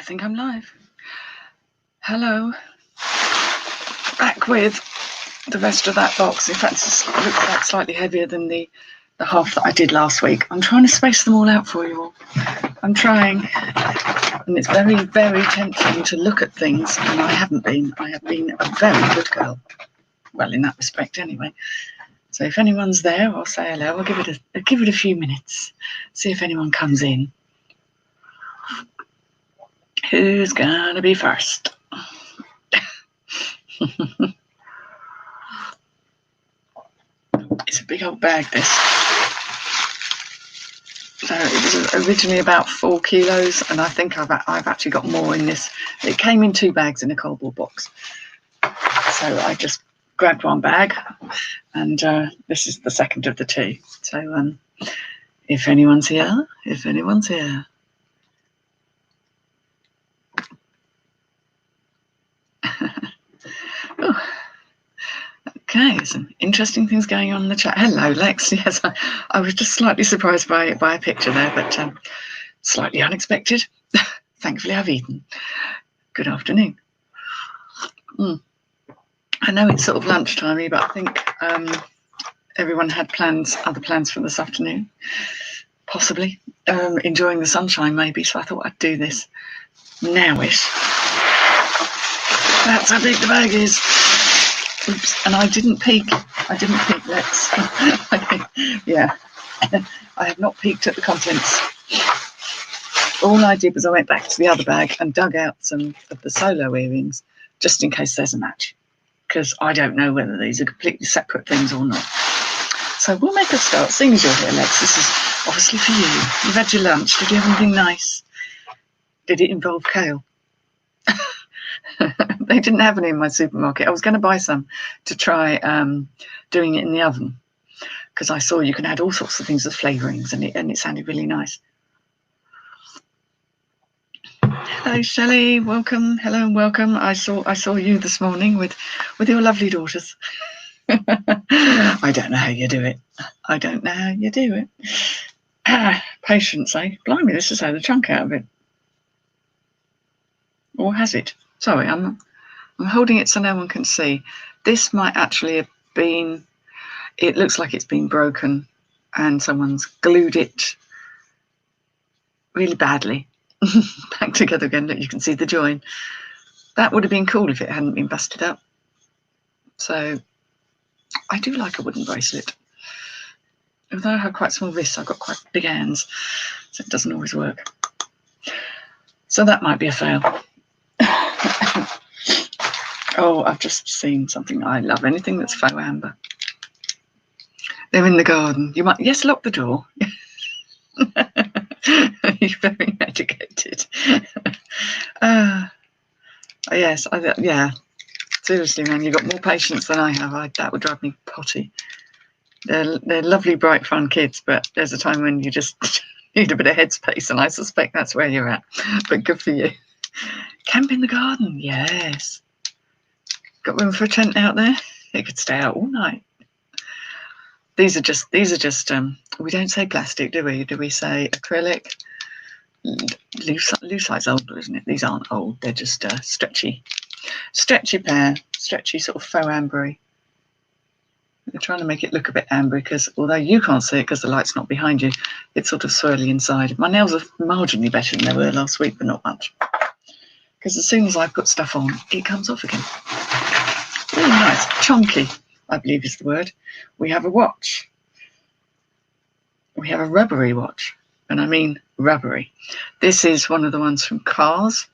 think I'm live. Hello. Back with the rest of that box. In fact, it looks like slightly heavier than the half that I did last week. I'm trying to space them all out for you all. I'm trying. And it's very, very tempting to look at things, and I haven't been. I have been a very good girl. Well, in that respect, anyway. So if anyone's there, I'll say hello. I'll give it a few minutes. See if anyone comes in. Who's gonna be first? It's a big old bag, this. So it was originally about 4 kilos, and I think I've actually got more in this. It came in 2 bags in a cardboard box. So I just grabbed one bag, and this is the second of the 2. So if anyone's here. Oh, okay, some interesting things going on in the chat. Hello, Lex. Yes, I was just slightly surprised by a picture there, but slightly unexpected. Thankfully, I've eaten. Good afternoon. I know it's sort of lunchtime-y, but I think everyone had other plans for this afternoon. Possibly enjoying the sunshine, maybe. So I thought I'd do this nowish. That's how big the bag is. Oops, and I didn't peek, Lex. Yeah, I have not peeked at the contents. All I did was I went back to the other bag and dug out some of the solo earrings, just in case there's a match, because I don't know whether these are completely separate things or not. So we'll make a start. Seeing as you're here, Lex, this is obviously for you. You've had your lunch. Did you have anything nice? Did it involve kale? They didn't have any in my supermarket. I was going to buy some to try doing it in the oven, because I saw you can add all sorts of things as flavourings, and it sounded really nice. Hello, Shelley. Welcome. Hello and welcome. I saw you this morning with your lovely daughters. I don't know how you do it. Patience, eh? Blimey, this has had a chunk out of it. Or has it? Sorry, I'm holding it so no one can see. This might actually have been, it looks like it's been broken and someone's glued it really badly back together again. Look, you can see the join. That would have been cool if it hadn't been busted up. So I do like a wooden bracelet. Although I have quite small wrists, I've got quite big hands, so it doesn't always work. So that might be a fail. Oh, I've just seen something. I love anything that's faux amber. They're in the garden. You might, yes, lock the door. You're very educated. Yes, yeah. Seriously, man, you've got more patience than I have. That would drive me potty. They're lovely, bright, fun kids, but there's a time when you just need a bit of headspace, and I suspect that's where you're at. But good for you. Camp in the garden, yes. Got room for a tent out there? You could stay out all night. These are just. We don't say plastic, do we? Do we say acrylic? Lucite's older, isn't it? These aren't old. They're just stretchy pair, stretchy sort of faux ambery. They're trying to make it look a bit ambery, because although you can't see it because the light's not behind you, it's sort of swirly inside. My nails are marginally better than they were last week, but not much. Because as soon as I put stuff on, it comes off again. Really nice. Chunky, I believe is the word. We have a watch. We have a rubbery watch. And I mean rubbery. This is one of the ones from Cars.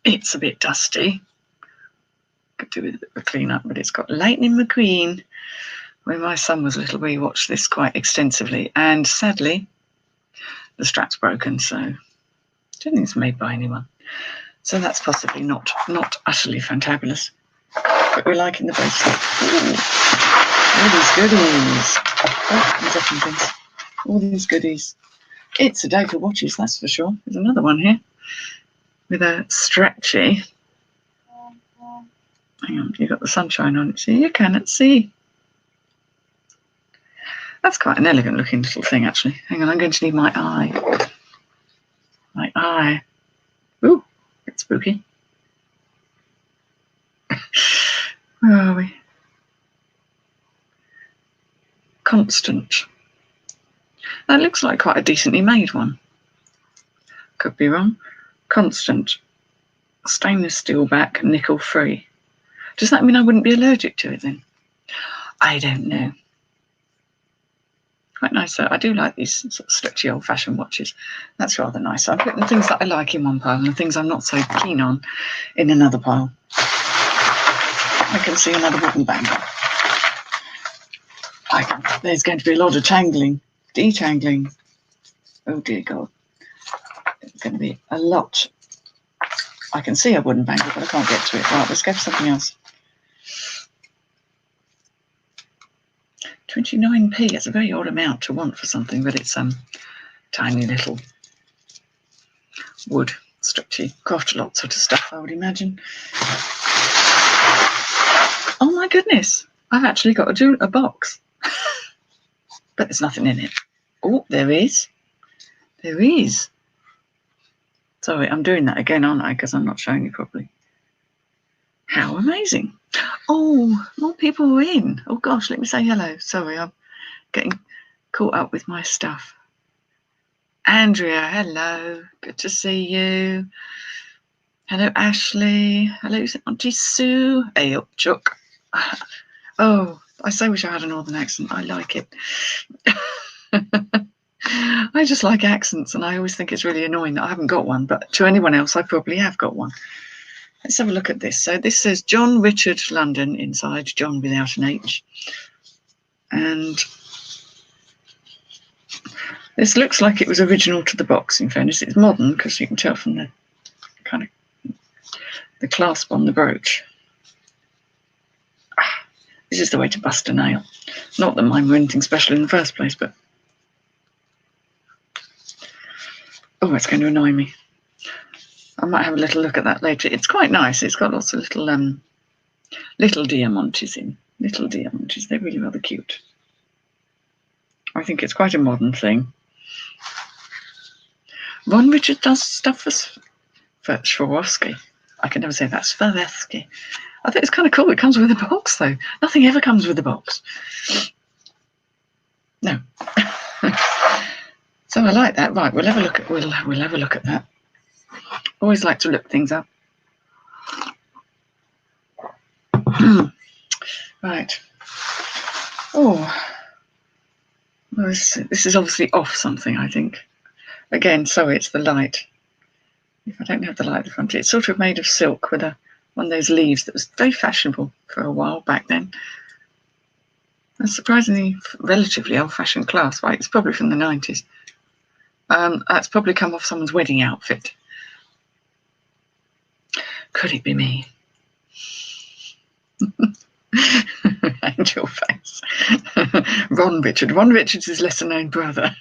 It's a bit dusty. Could do with a clean up, but it's got Lightning McQueen. When my son was little, we watched this quite extensively. And sadly, the strap's broken, so I don't think it's made by anyone. So that's possibly not utterly fantabulous. But we're liking the bracelet. Ooh, all these goodies. Oh, there's different things. All these goodies. It's a day for watches, that's for sure. There's another one here with a stretchy. Hang on, you've got the sunshine on it, so you cannot see. That's quite an elegant looking little thing, actually. Hang on, I'm going to need my eye eye. Ooh, it's spooky. Where are we? Constant. That looks like quite a decently made one. Could be wrong. Constant. Stainless steel back, nickel free. Does that mean I wouldn't be allergic to it then? I don't know. Quite nice though. I do like these sort of stretchy old-fashioned watches. That's rather nice. I'm putting the things that I like in one pile and the things I'm not so keen on in another pile. I can see another wooden bangle. There's going to be a lot of tangling, detangling. Oh dear God. It's going to be a lot. I can see a wooden bangle, but I can't get to it. Right, let's go for something else. 29p. It's a very odd amount to want for something, but it's tiny little wood, stretchy, craft a lot sort of stuff, I would imagine. Oh my goodness! I've actually got a box, but there's nothing in it. Oh, there is. There is. Sorry, I'm doing that again, aren't I? Because I'm not showing you properly. How amazing! Oh, more people are in. Oh gosh, let me say hello. Sorry, I'm getting caught up with my stuff. Andrea, hello. Good to see you. Hello, Ashley. Hello, Auntie Sue. Hey up, Chuck. Oh, I so wish I had a northern accent. I like it. I just like accents, and I always think it's really annoying that I haven't got one, but to anyone else, I probably have got one. Let's have a look at this. So this says John Richard London inside, John without an H. And this looks like it was original to the box, in fairness. It's modern, because you can tell from the kind of the clasp on the brooch. This is the way to bust a nail. Not that mine were anything special in the first place, but... Oh, it's going to annoy me. I might have a little look at that later. It's quite nice. It's got lots of little diamantes in. Little diamantes. They're really rather cute. I think it's quite a modern thing. Ron Richard does stuff for Swarovski. I can never say that. Swarovski. I think it's kind of cool. It comes with a box, though. Nothing ever comes with a box. No. So I like that. Right, we'll have a look at we'll have a look at that. Always like to look things up. Right. Oh. Well, this is obviously off something, I think. Again, sorry, it's the light. If I don't have the light at the front, it's sort of made of silk with one of those leaves that was very fashionable for a while back then. A surprisingly relatively old-fashioned clasp, right? It's probably from the 90s. That's probably come off someone's wedding outfit. Could it be me? Angel face. Ron Richard. Ron Richard's his lesser-known brother.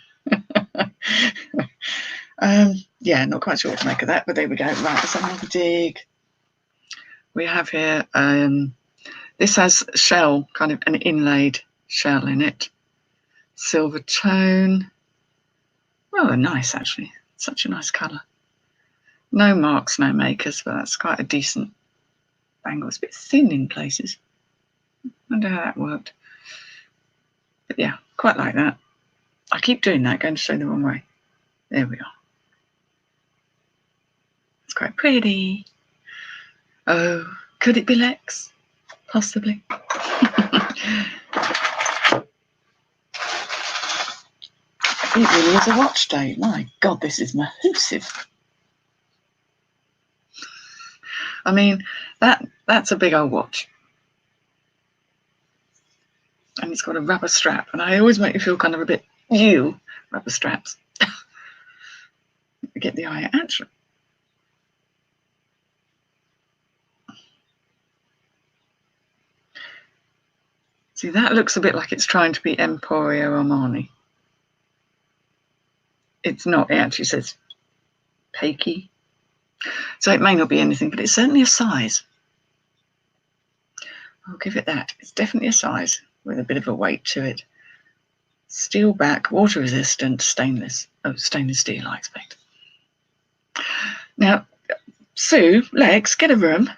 Yeah, not quite sure what to make of that, but there we go. Right, let's have another dig. We have here, this has shell, kind of an inlaid shell in it. Silver tone. Well, nice actually. Such a nice colour. No marks, no makers, but that's quite a decent bangle. It's a bit thin in places. Wonder how that worked. But yeah, quite like that. I keep doing that, going to show the wrong way. There we are. It's quite pretty. Oh, could it be Lex? Possibly. It really is a watch day. My God, this is massive. I mean, that's a big old watch. And it's got a rubber strap. And I always make you feel kind of a bit, rubber straps. Get the eye, actually. See, that looks a bit like it's trying to be Emporio Armani. It's not. It actually says Peiki. So it may not be anything, but it's certainly a size. I'll give it that. It's definitely a size with a bit of a weight to it. Steel back, water resistant, stainless. Oh, stainless steel, I expect. Now, Sue, Legs, get a room.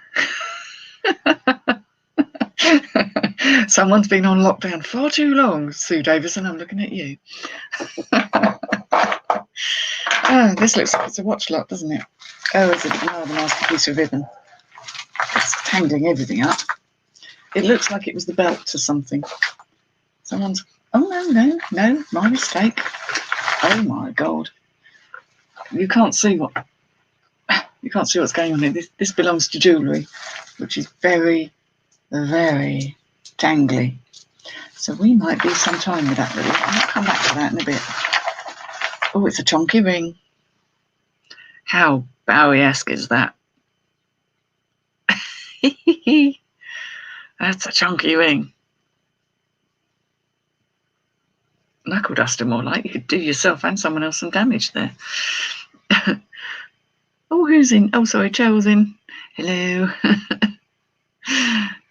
Someone's been on lockdown far too long, Sue Davison. I'm looking at you. This looks like it's a watch lock, doesn't it? Oh, it's a rather nasty piece of ribbon. It's tangling everything up. It looks like it was the belt to something. Someone's. Oh no! My mistake. Oh my God! You can't see what. You can't see what's going on here. This belongs to jewellery, which is very, very tangly. So we might be some time with that little. I'll come back to that in a bit. Oh, it's a chunky ring. How Bowie-esque is that? That's a chunky ring. Knuckle duster more like. You could do yourself and someone else some damage there. Oh, who's in? Oh, sorry, Cheryl's in. Hello.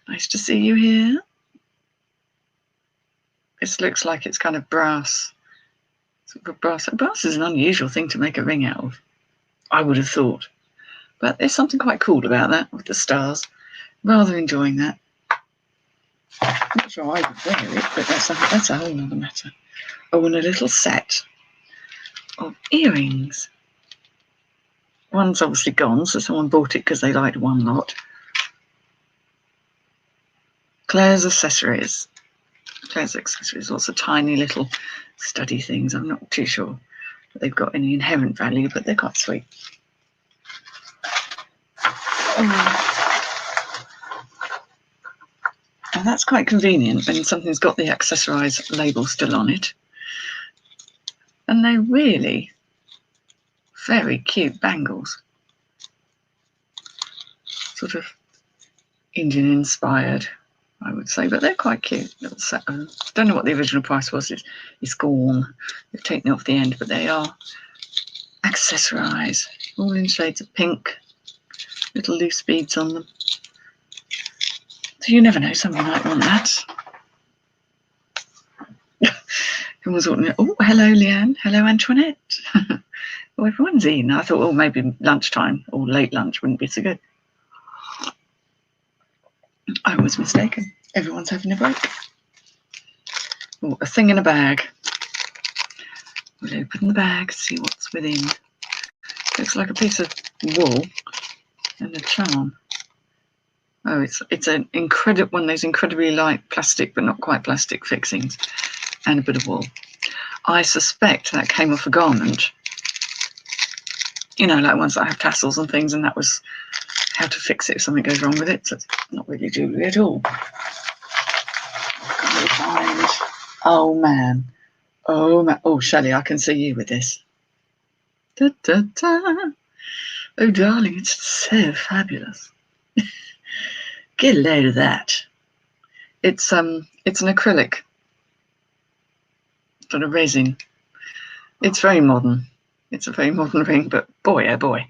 Nice to see you here. This looks like it's kind of brass. Sort of brass. Brass is an unusual thing to make a ring out of, I would have thought. But there's something quite cool about that with the stars. Rather enjoying that. I'm not sure I would wear it, but that's a whole other matter. Oh, and a little set of earrings. One's obviously gone, so someone bought it because they liked one lot. Claire's accessories. Lots of tiny little study things. I'm not too sure that they've got any inherent value, but they're quite sweet. Now that's quite convenient when something's got the accessorise label still on it. And they're really very cute bangles. Sort of Indian inspired, I would say, but they're quite cute. Little set. Don't know what the original price was. It's gone. They've taken it off the end, but they are accessorise, all in shades of pink. Little loose beads on them. So you never know, someone might want that. Oh, hello, Leanne. Hello, Antoinette. Well, everyone's in. I thought, maybe lunchtime or late lunch wouldn't be so good. I was mistaken. Everyone's having a break. Oh, a thing in a bag. We'll open the bag, see what's within. Looks like a piece of wool and a charm. Oh, it's an incredible one of those incredibly light plastic, but not quite plastic fixings, and a bit of wool. I suspect that came off a garment. You know, like ones that have tassels and things, and that was how to fix it if something goes wrong with it. So it's not really jewellery at all. Oh man. Oh, Shelley, I can see you with this. Da, da, da. Oh darling, it's so fabulous. Get a load of that. It's an acrylic sort of resin. It's very modern. It's a very modern ring, but boy, oh boy.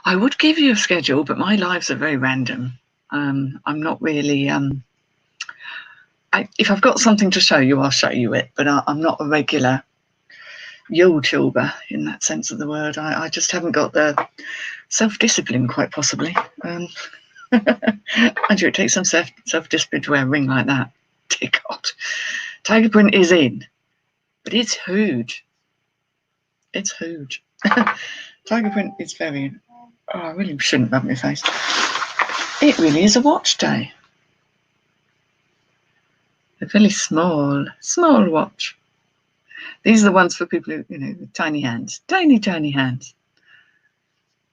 I would give you a schedule, but my lives are very random. I'm not really. If I've got something to show you, I'll show you it. But I'm not a regular YouTuber in that sense of the word. I just haven't got the self-discipline, quite possibly. Andrew, it takes some self-discipline to wear a ring like that. Dear God. Tiger print is in, but it's huge. It's huge. Tiger print is very. Oh, I really shouldn't rub my face. It really is a watch day. A very small watch. These are the ones for people who, with tiny hands. Tiny hands.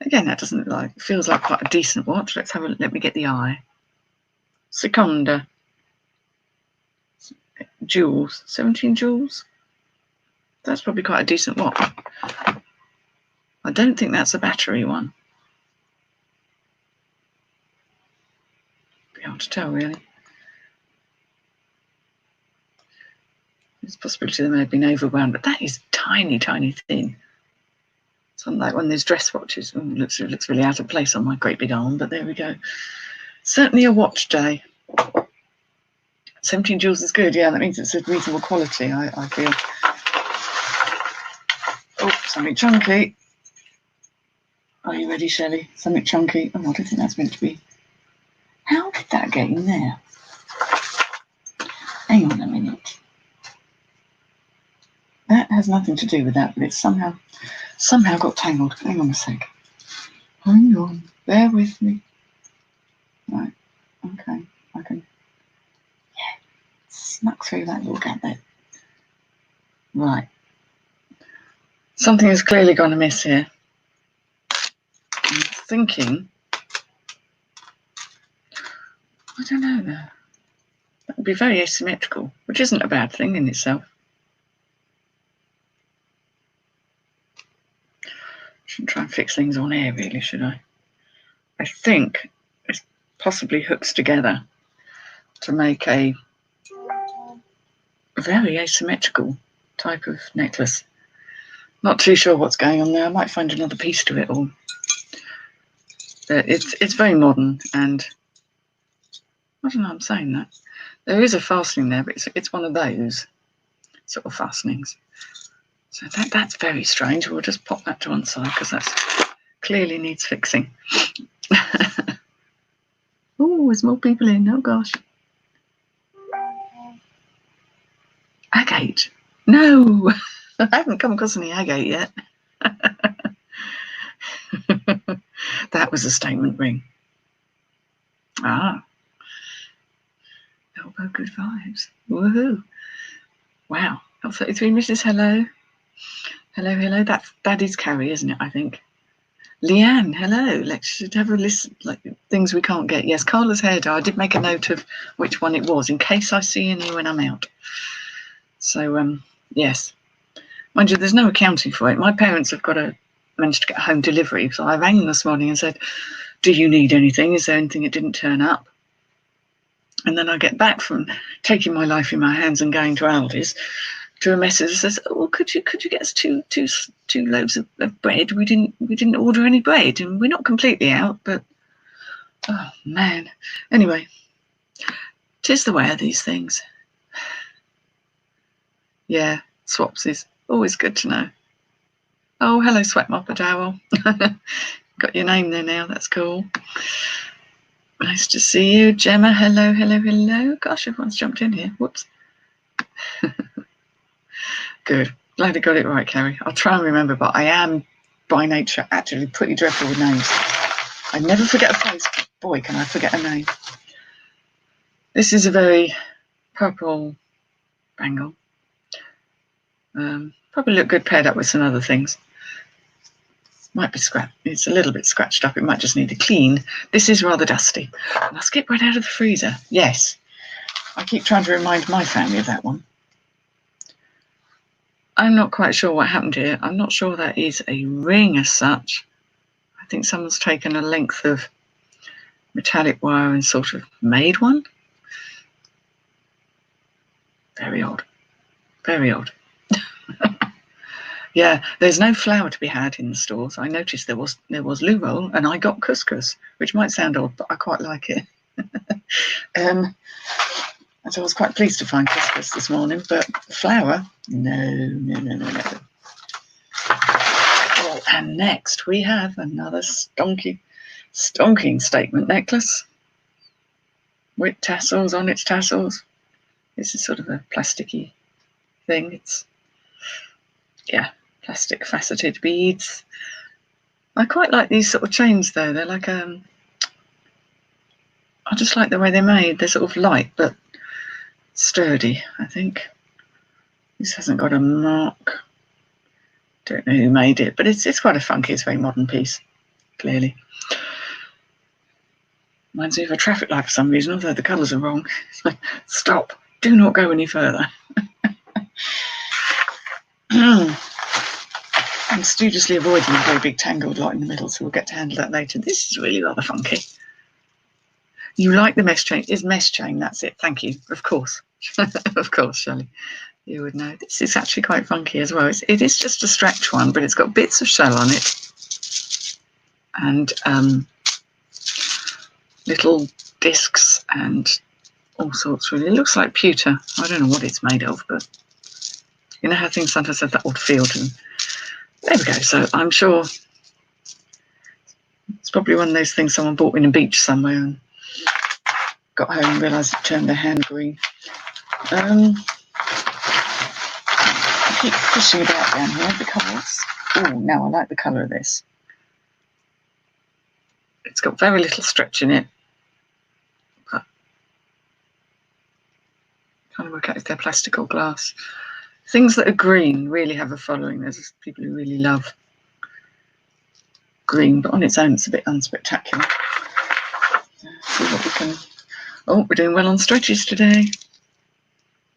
Again, that doesn't look like, feels like quite a decent watch. Let me get the eye. Seconda. Jewels. 17 jewels. That's probably quite a decent watch. I don't think that's a battery one. Be hard to tell, really. There's a possibility they may have been overwound, but that is tiny thin. It's like one of those dress watches. Ooh, it looks really out of place on my great big arm, but there we go. Certainly a watch day. 17 jewels is good. Yeah, that means it's a reasonable quality, I feel. Oh, something chunky. Are you ready, Shelley? Something chunky. Oh, I don't think that's meant to be. How did that get in there? Hang on a minute. That has nothing to do with that, but it's somehow got tangled. Hang on a sec. Hang on. Bear with me. Right. Okay. I can snuck through that little gap there. Right. Something has clearly gone amiss here. I'm thinking, I don't know. That would be very asymmetrical, which isn't a bad thing in itself. Shouldn't try and fix things on air, really, should I? I think it possibly hooks together to make a very asymmetrical type of necklace. Not too sure what's going on there. I might find another piece to it all. But it's very modern, and I don't know, I'm saying that. There is a fastening there, but it's one of those sort of fastenings. So that's very strange. We'll just pop that to one side because that clearly needs fixing. Oh, there's more people in. Oh, gosh. Agate. No, I haven't come across any agate yet. That was a statement ring. Ah. Elbow good vibes. Woohoo. Wow. L33 Mrs. Hello. Hello. That is Carrie, isn't it, I think? Leanne, hello. Let's have a list, like things we can't get. Yes, Carla's hair dye. I did make a note of which one it was in case I see any when I'm out. So, yes. Mind you, there's no accounting for it. My parents have managed to get home delivery. So I rang them this morning and said, do you need anything? Is there anything that didn't turn up? And then I get back from taking my life in my hands and going to Aldi's to a message that says, "Oh, could you get us two loaves of bread? We didn't order any bread, and we're not completely out, but oh man." Anyway, 'tis the way of these things. Yeah, swaps is always good to know. Oh, hello, Sweat Mopper Dowell. Got your name there now. That's cool. Nice to see you, Gemma. Hello. Gosh, everyone's jumped in here. Whoops. Good. Glad I got it right, Carrie. I'll try and remember, but I am by nature actually pretty dreadful with names. I never forget a face, but boy, can I forget a name. This is a very purple bangle. Probably look good paired up with some other things. Might be scratched. It's a little bit scratched up. It might just need a clean. This is rather dusty. Let's get right out of the freezer. Yes. I keep trying to remind my family of that one. I'm not quite sure what happened here. I'm not sure that is a ring as such. I think someone's taken a length of metallic wire and sort of made one. Very odd. Very odd. Yeah, there's no flour to be had in the stores. I noticed there was loo roll, and I got couscous, which might sound odd, but I quite like it. And so I was quite pleased to find couscous this morning, but flour, no. Oh, and next we have another stonking statement necklace with tassels on its tassels. This is sort of a plasticky thing. It's, yeah, plastic faceted beads. I quite like these sort of chains though. They're like I just like the way they're made. They're sort of light but sturdy, I think. This hasn't got a mark. Don't know who made it, but it's quite a funky, it's a very modern piece, clearly. Reminds me of a traffic light for some reason, although the colours are wrong. Stop, do not go any further. I'm studiously avoiding a very big tangled light in the middle, so we'll get to handle that later. This is really rather funky. You like the mesh chain? It's mesh chain, that's it. Thank you. Of course. Of course, Shelley. You would know. This is actually quite funky as well. It is just a stretch one, but it's got bits of shell on it. And little discs and all sorts, really. It looks like pewter. I don't know what it's made of, but you know how things sometimes have that odd feel to them. There we go. So I'm sure It's probably one of those things someone bought in a beach somewhere and got home and realised it turned their hand green. I keep fishing about down here, the colours. Oh, now I like the colour of this. It's got very little stretch in it. But trying to work out if they're plastic or glass. Things that are green really have a following. There's people who really love green, but on its own it's a bit unspectacular. See what we can... Oh, we're doing well on stretches today.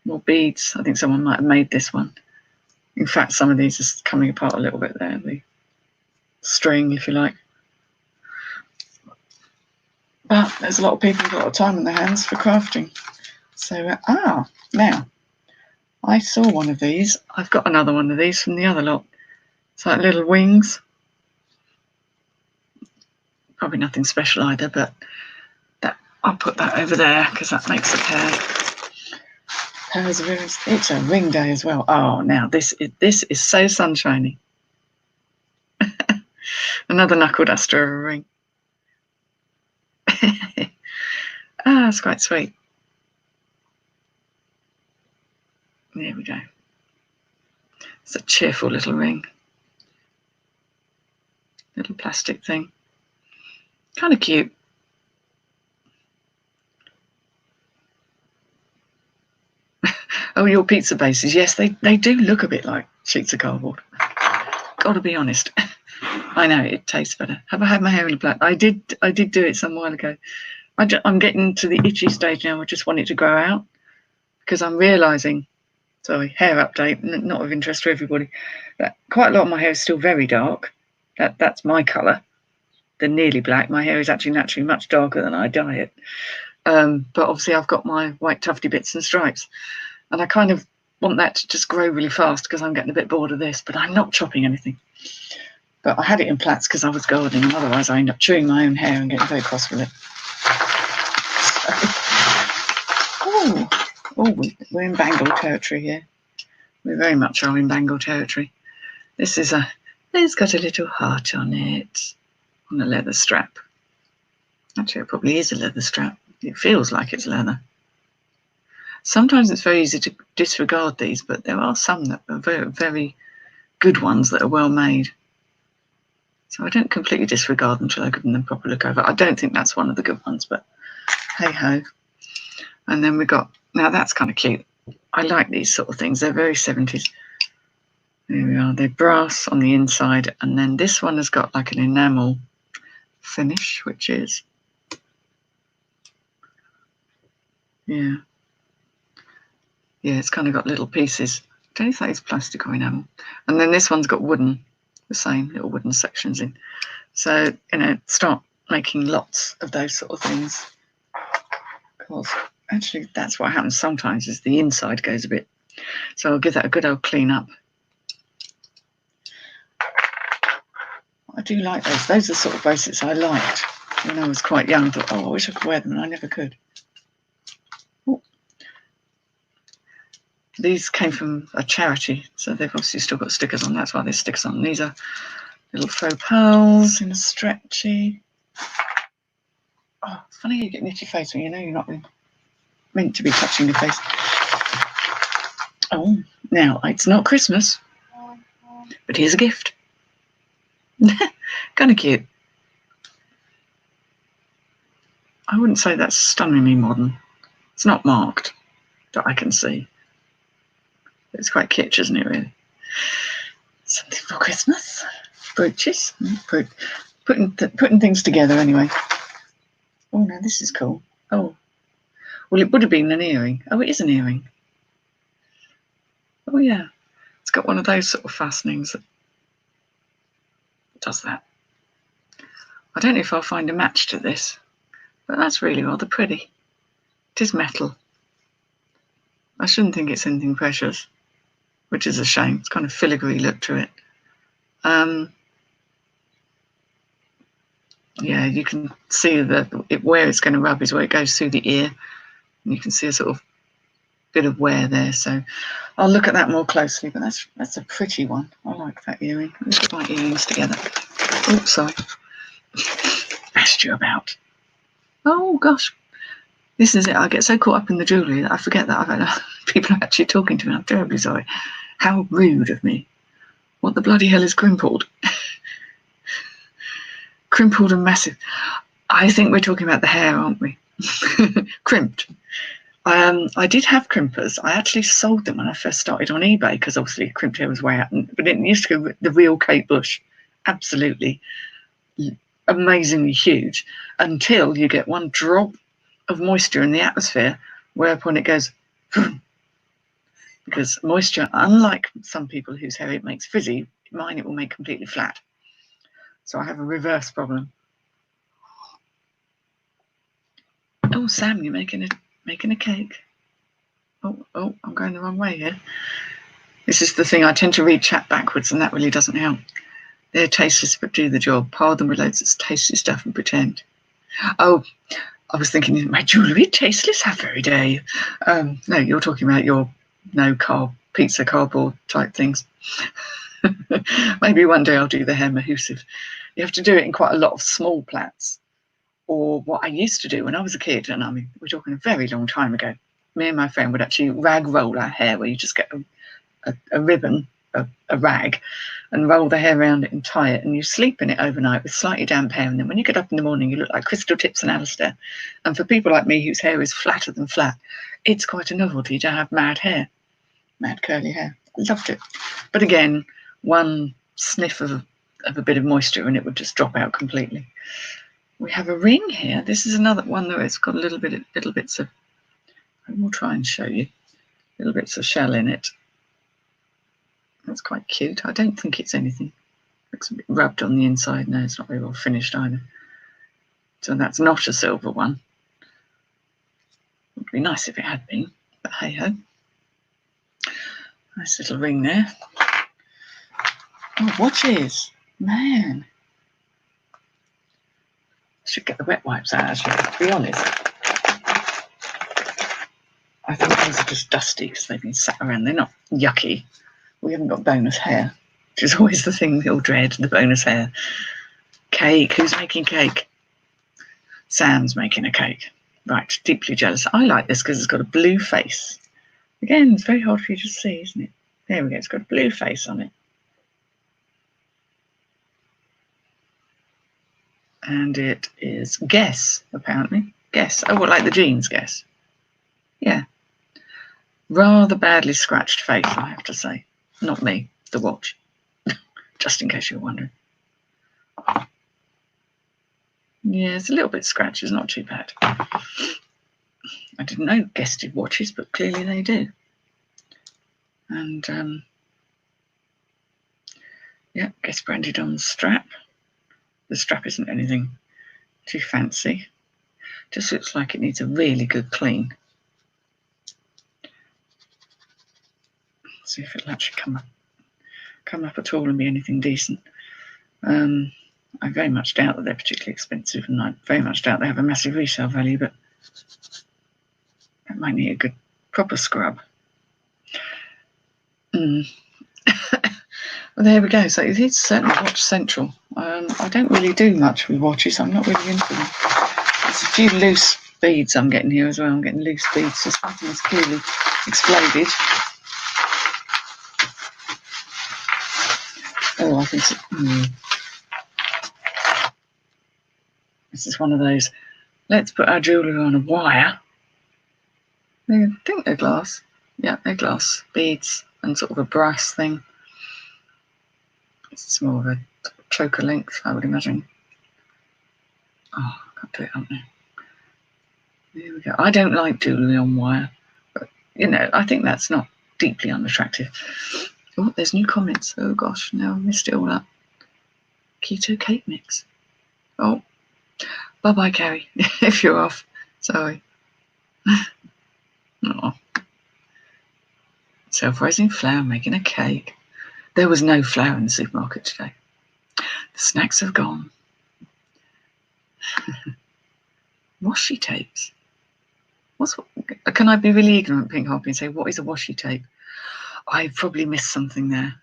More beads. I think someone might have made this one. In fact, some of these are coming apart a little bit there. The string, if you like. But there's a lot of people who've got a lot of time on their hands for crafting. So, now, I saw one of these. I've got another one of these from the other lot. It's like little wings. Probably nothing special either, but I'll put that over there because that makes a pair. It's a ring day as well. Oh, now this is so sunshiny. Another knuckle duster of a ring. It's quite sweet. There we go. It's a cheerful little ring. Little plastic thing. Kind of cute. Oh, your pizza bases. Yes, they do look a bit like sheets of cardboard. Got to be honest. I know, it tastes better. Have I had my hair in black? I did do it some while ago. I'm getting to the itchy stage now. I just want it to grow out because I'm realising, sorry, hair update, not of interest to everybody, that quite a lot of my hair is still very dark. That's my colour. They're nearly black. My hair is actually naturally much darker than I dye it. But obviously I've got my white tufty bits and stripes. And I kind of want that to just grow really fast because I'm getting a bit bored of this, but I'm not chopping anything. But I had it in plaits because I was gardening, and otherwise I end up chewing my own hair and getting very cross with it. We're in Bangle territory here. We very much are in Bangle territory. It's got a little heart on it, on a leather strap. Actually, it probably is a leather strap. It feels like it's leather. Sometimes it's very easy to disregard these, but there are some that are very, very good ones that are well made. So I don't completely disregard them until I give them a proper look over. I don't think that's one of the good ones, but hey-ho. And then we got, now that's kind of cute. I like these sort of things. They're very 70s. There we are. They're brass on the inside. And then this one has got like an enamel finish, which is, yeah, it's kind of got little pieces. I don't know if that is plastic or enamel. And then this one's got wooden, the same little wooden sections in. So, start making lots of those sort of things. Because actually, that's what happens sometimes, is the inside goes a bit. So I'll give that a good old clean up. I do like those. Those are the sort of bracelets I liked when I was quite young. I thought, I wish I could wear them, and I never could. Ooh. These came from a charity, so they've obviously still got stickers on. That's why there's stickers on. These are little faux pearls in a stretchy. Oh, it's funny you get an itchy face when you know you're not meant to be touching your face. Oh, now it's not Christmas, but here's a gift. Kind of cute. I wouldn't say that's stunningly modern. It's not marked that I can see. It's quite kitsch, isn't it, really? Something for Christmas. Brooches. Putting things together anyway. Oh, no, this is cool. Oh. Well, it would have been an earring. Oh, it is an earring. Oh, yeah. It's got one of those sort of fastenings that does that. I don't know if I'll find a match to this, but that's really rather pretty. It is metal. I shouldn't think it's anything precious, which is a shame. It's kind of filigree look to it. Yeah, you can see that where it's going to rub is where it goes through the ear. And you can see a sort of bit of wear there. So I'll look at that more closely, but that's a pretty one. I like that earring. Let me put my earrings together. Oops, sorry. asked you about? Oh gosh, this is it. I get so caught up in the jewellery that I forget that people are actually talking to me. I'm terribly sorry. How rude of me. What the bloody hell is crimpled? Crimpled and massive. I think we're talking about the hair, aren't we? Crimped. I did have crimpers. I actually sold them when I first started on eBay because obviously crimped hair was way out. But it used to go the real Kate Bush. Absolutely amazingly huge until you get one drop of moisture in the atmosphere, whereupon it goes because moisture, unlike some people whose hair it makes frizzy, mine it will make completely flat. So I have a reverse problem. Oh, Sam, you're making a cake. Oh, I'm going the wrong way here. This is the thing, I tend to read chat backwards and that really doesn't help. They're tasteless but do the job. Pile them with loads of tasty stuff and pretend. Oh, I was thinking, my jewellery tasteless? How very dare you? No, you're talking about your pizza cardboard type things. Maybe one day I'll do the hair mahoosive. You have to do it in quite a lot of small plaits. Or what I used to do when I was a kid, and I mean, we're talking a very long time ago, me and my friend would actually rag roll our hair, where you just get a ribbon, a rag, and roll the hair around it and tie it, and you sleep in it overnight with slightly damp hair, and then when you get up in the morning, you look like Crystal Tips and Alistair. And for people like me whose hair is flatter than flat, it's quite a novelty to have mad curly hair. I loved it. But again, one sniff of a bit of moisture and it would just drop out completely. We have a ring here. This is another one that it's got little bits of, I will try and show you, little bits of shell in it. That's quite cute. I don't think it's anything. Looks a bit rubbed on the inside. No, it's not very well finished either. So that's not a silver one. Would be nice if it had been, but hey ho. Nice little ring there. Oh, watches. Man. I should get the wet wipes out, actually, to be honest. I think these are just dusty because they've been sat around. They're not yucky. We haven't got bonus hair, which is always the thing we all dread, the bonus hair. Cake. Who's making cake? Sam's making a cake. Right, deeply jealous. I like this because it's got a blue face. Again, it's very hard for you to see, isn't it? There we go. It's got a blue face on it. And it is Guess, apparently. Guess. Oh, what, like the jeans Guess? Yeah. Rather badly scratched face, I have to say. Not me, the watch. Just in case you're wondering. Yeah, it's a little bit scratchy. It's not too bad. I didn't know Guess did watches, but clearly they do. And, yeah, Guess branded on the strap. The strap isn't anything too fancy. Just looks like it needs a really good clean. See if it'll actually come up at all and be anything decent. I very much doubt that they're particularly expensive, and I very much doubt they have a massive resale value, but that might need a good proper scrub. Well, there we go. So it is certainly watch central. I don't really do much with watches. I'm not really into them. There's a few loose beads I'm getting here as well. I'm getting loose beads, so something has clearly exploded. Oh, I think this is one of those. Let's put our jewellery on a wire. I think they're glass. Yeah, they're glass beads and sort of a brass thing. It's more of a choker length, I would imagine. Oh, I can't do it on there. There we go. I don't like jewellery on wire, but you know, I think that's not deeply unattractive. Oh, there's new comments. Oh gosh, now I've missed it all up. Keto cake mix. Oh, bye-bye, Carrie, if you're off. Sorry. Oh. Self-raising flour making a cake. There was no flour in the supermarket today. The snacks have gone. Washi tapes. Can I be really ignorant, Pink Harpy, and say, what is a washi tape? I probably missed something there.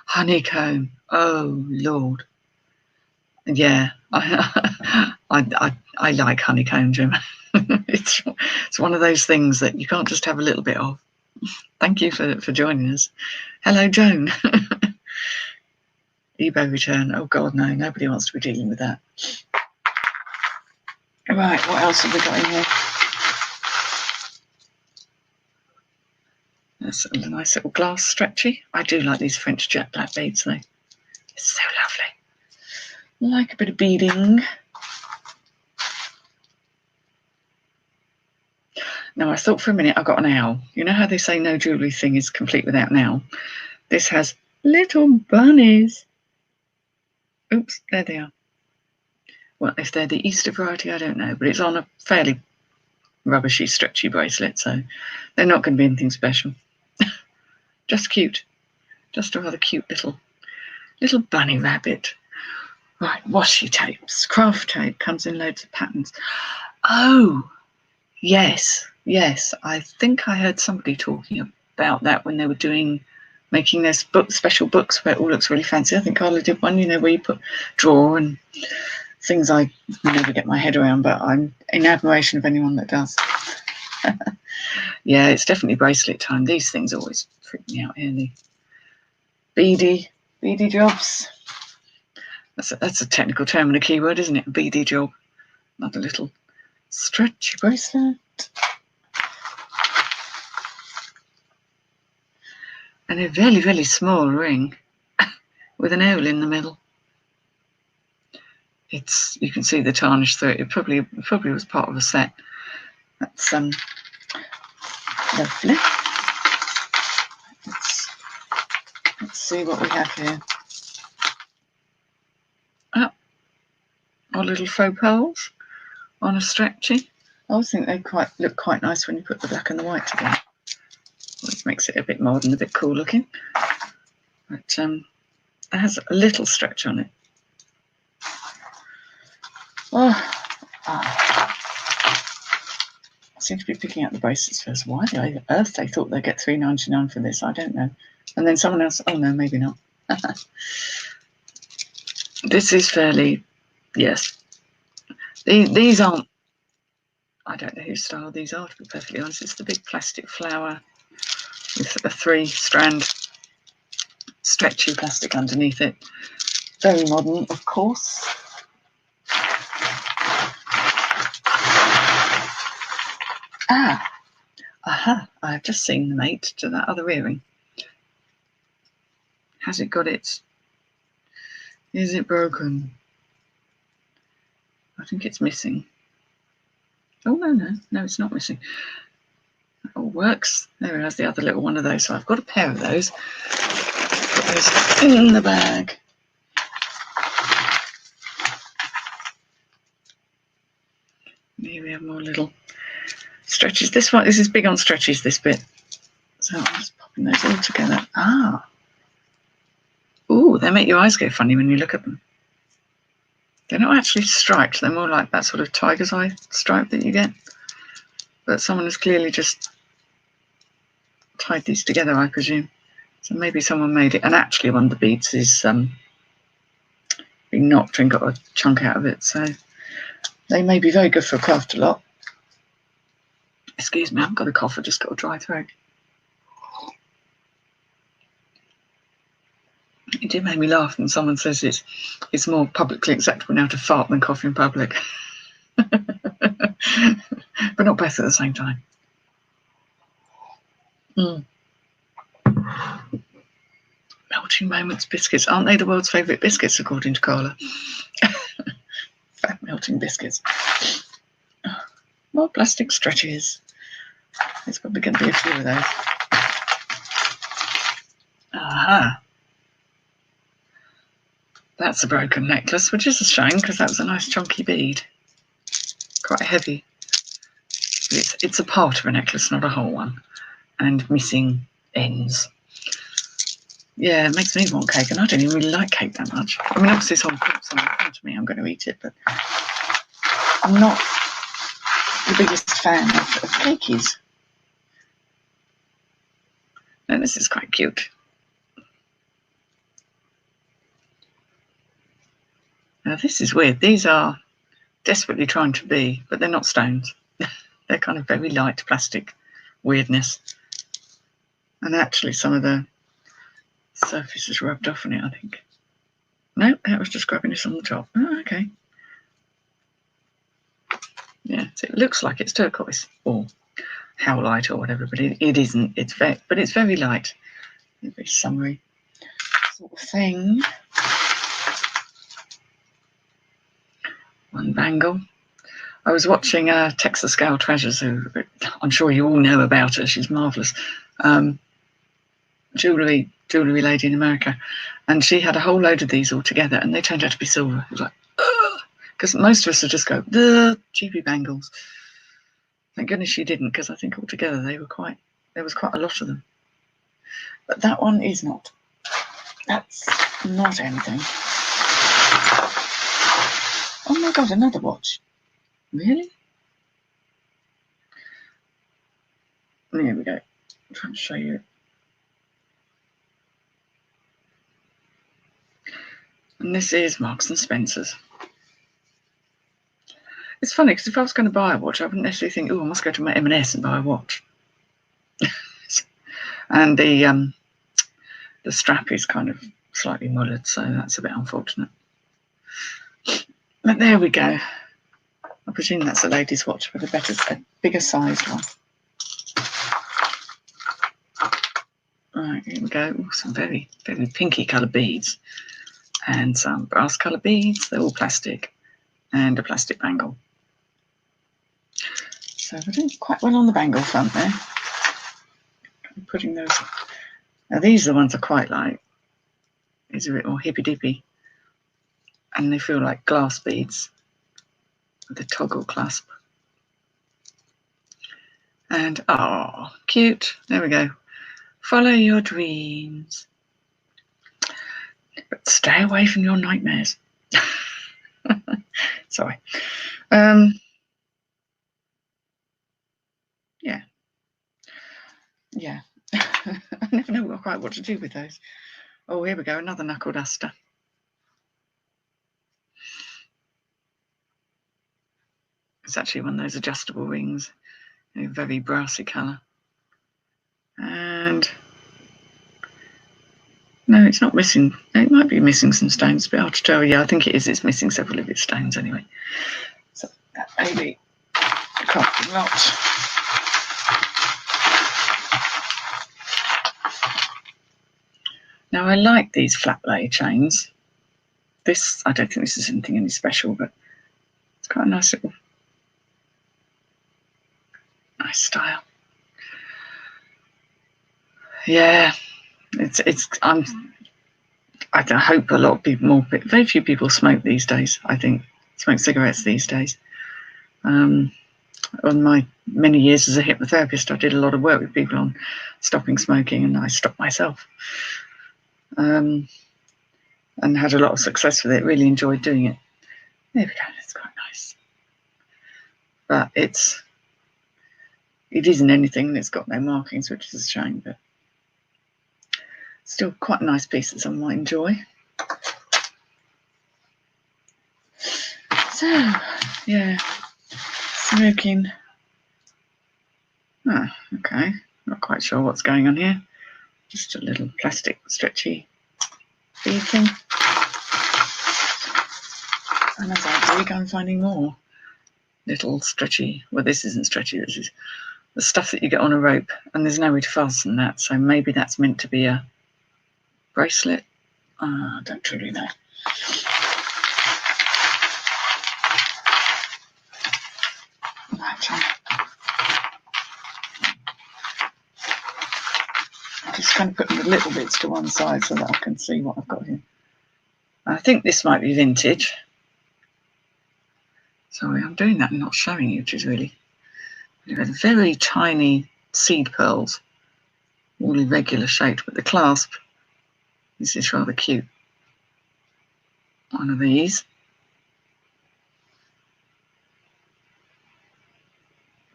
Honeycomb. Oh, Lord. Yeah, I like honeycomb, Jim. It's one of those things that you can't just have a little bit of. Thank you for joining us. Hello, Joan. eBay return. Oh God, no, nobody wants to be dealing with that. Right, what else have we got in here? That's a nice little glass stretchy. I do like these French jet black beads though. It's so lovely. Like a bit of beading. Now I thought for a minute I got an owl. You know how they say no jewellery thing is complete without an owl? This has little bunnies. Oops, there they are. Well, if they're the Easter variety, I don't know, but it's on a fairly rubbishy, stretchy bracelet, so they're not going to be anything special. Just cute. Just a rather cute little bunny rabbit. Right, washi tapes. Craft tape comes in loads of patterns. Oh, yes. I think I heard somebody talking about that when they were making their special books where it all looks really fancy. I think Carla did one, where you put drawer and things I never get my head around, but I'm in admiration of anyone that does. Yeah, it's definitely bracelet time. These things always freak me out here. The beady jobs. That's a technical term and a keyword, isn't it? Beady job. Another little stretchy bracelet. And a really, really small ring with an owl in the middle. You can see the tarnish through it. It probably was part of a set. That's lovely. Let's see what we have here. Oh, our little faux pearls on a stretchy. I always think they look quite nice when you put the black and the white together. Which makes it a bit modern, a bit cool looking. But it has a little stretch on it. I seem to be picking out the bracelets first. Why the earth they thought they'd get $3.99 for this? I don't know. And then someone else, oh no, maybe not. This is fairly, yes. These aren't, I don't know whose style these are, to be perfectly honest. It's the big plastic flower with a 3-strand stretchy plastic underneath it. Very modern, of course. I've just seen the mate to that other earring. Has it got it? Is it broken? I think it's missing. Oh, no, it's not missing. It all works. There it has the other little one of those. So I've got a pair of those. Put those in the bag. Here we have more little stretches. This is big on stretches, this bit. So I'm just popping those all together. Ooh, they make your eyes go funny when you look at them. They're not actually striped. They're more like that sort of tiger's eye stripe that you get. But someone has clearly just tied these together, I presume. So maybe someone made it. And actually one of the beads is being knocked and got a chunk out of it. So they may be very good for a craft a lot. Excuse me, I've got a cough. I've just got a dry throat. It did make me laugh when someone says it's more publicly acceptable now to fart than cough in public. But not both at the same time. Melting Moments biscuits. Aren't they the world's favourite biscuits, according to Carla? Fat melting biscuits. More plastic stretches. There's probably going to be a few of those. That's a broken necklace, which is a shame because that was a nice chunky bead. Quite heavy. But it's a part of a necklace, not a whole one. And missing ends. Yeah, it makes me want cake, and I don't even really like cake that much. I mean, obviously it's on front of me, I'm going to eat it, but I'm not the biggest fan of cakeys. And this is quite cute. Now this is weird. These are desperately trying to be, but they're not stones. They're kind of very light plastic weirdness. And actually some of the surface is rubbed off on it, I think. No, that was just grabbing this on the top. Oh, okay. Yeah, so it looks like it's turquoise or howlite or whatever, but it isn't. It's very light. Very summery sort of thing. One bangle. I was watching Texas Scale Treasures, who I'm sure you all know about her. She's marvellous. Jewellery lady in America. And she had a whole load of these all together, and they turned out to be silver. It was like, ugh! Because most of us would just go, the cheapy bangles. Thank goodness she didn't, because I think altogether there was quite a lot of them. But that one is not. That's not anything. Oh my God, another watch. Really? Here we go. I'm trying to show you. And this is Marks and Spencer's. It's funny because if I was going to buy a watch, I wouldn't necessarily think, oh, I must go to my M&S and buy a watch. And the strap is kind of slightly mullered, so that's a bit unfortunate. But there we go. I presume that's a lady's watch with a bigger sized one. Right, here we go. Ooh, some very, very pinky coloured beads. And some brass coloured beads. They're all plastic. And a plastic bangle. So we're doing quite well on the bangle front there. I'm putting those. Now these are the ones I quite like. These are a bit more hippy dippy. And they feel like glass beads with a toggle clasp. And oh, cute. There we go. Follow your dreams. But stay away from your nightmares. Sorry. Yeah. I never know quite what to do with those. Oh, here we go. Another knuckle duster. It's actually one of those adjustable rings. A very brassy colour. And no, it's not missing. It might be missing some stones, but hard to tell. Yeah, I think it is. It's missing several of its stones anyway. So that may be a can't lot. Now I like these flat lay chains. This, I don't think this is anything any special, but it's quite a nice little, nice style. Yeah, I hope a lot of people, very few people smoke these days. I think smoke cigarettes these days. On my many years as a hypnotherapist, I did a lot of work with people on stopping smoking, and I stopped myself. And had a lot of success with it. Really enjoyed doing it. There we go. It's quite nice. But it isn't anything, and it's got no markings, which is a shame. But still quite a nice piece that someone might enjoy. So, yeah, smoking. Oh, okay. Not quite sure what's going on here. Just a little plastic stretchy bead thing. And as I dig, I'm finding more little stretchy. Well, this isn't stretchy. This is the stuff that you get on a rope, and there's no way to fasten that. So maybe that's meant to be a bracelet. I don't truly know. I'm just kind of putting the little bits to one side so that I can see what I've got here. I think this might be vintage. Sorry, I'm doing that and not showing you, which is really very tiny seed pearls, all irregular shaped, but the clasp, this is rather cute. One of these.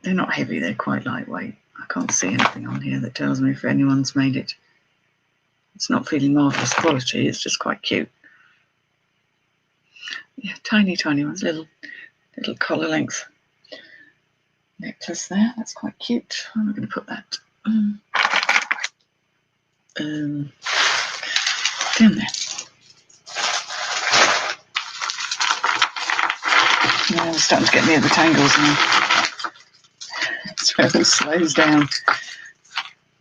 They're not heavy, they're quite lightweight. I can't see anything on here that tells me if anyone's made it. It's not feeling marvellous quality, it's just quite cute. Yeah, tiny ones, little collar length necklace there. That's quite cute. I'm going to put that down there. Now I'm starting to get near the tangles now. It's where it all slows down.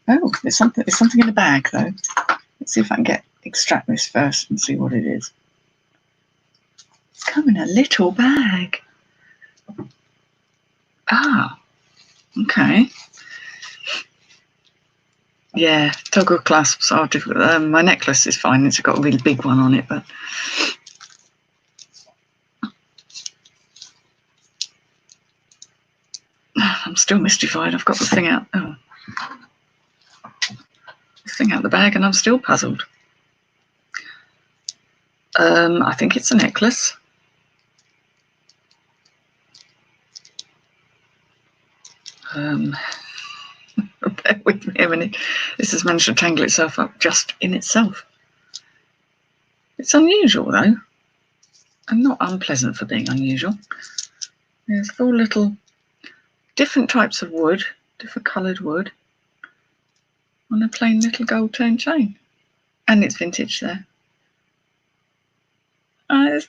Oh, there's something in the bag though. Let's see if I can extract this first and see what it is. It's come in a little bag. Ah, okay. Yeah, toggle clasps are difficult. My necklace is fine. It's got a really big one on it, but I'm still mystified. I've got the thing out. Oh, the thing out of the bag, and I'm still puzzled. I think it's a necklace. Bear with me a minute. This has managed to tangle itself up just in itself. It's unusual though, and not unpleasant for being unusual. There's 4 little different types of wood, different coloured wood, on a plain little gold tone chain, and it's vintage there. I've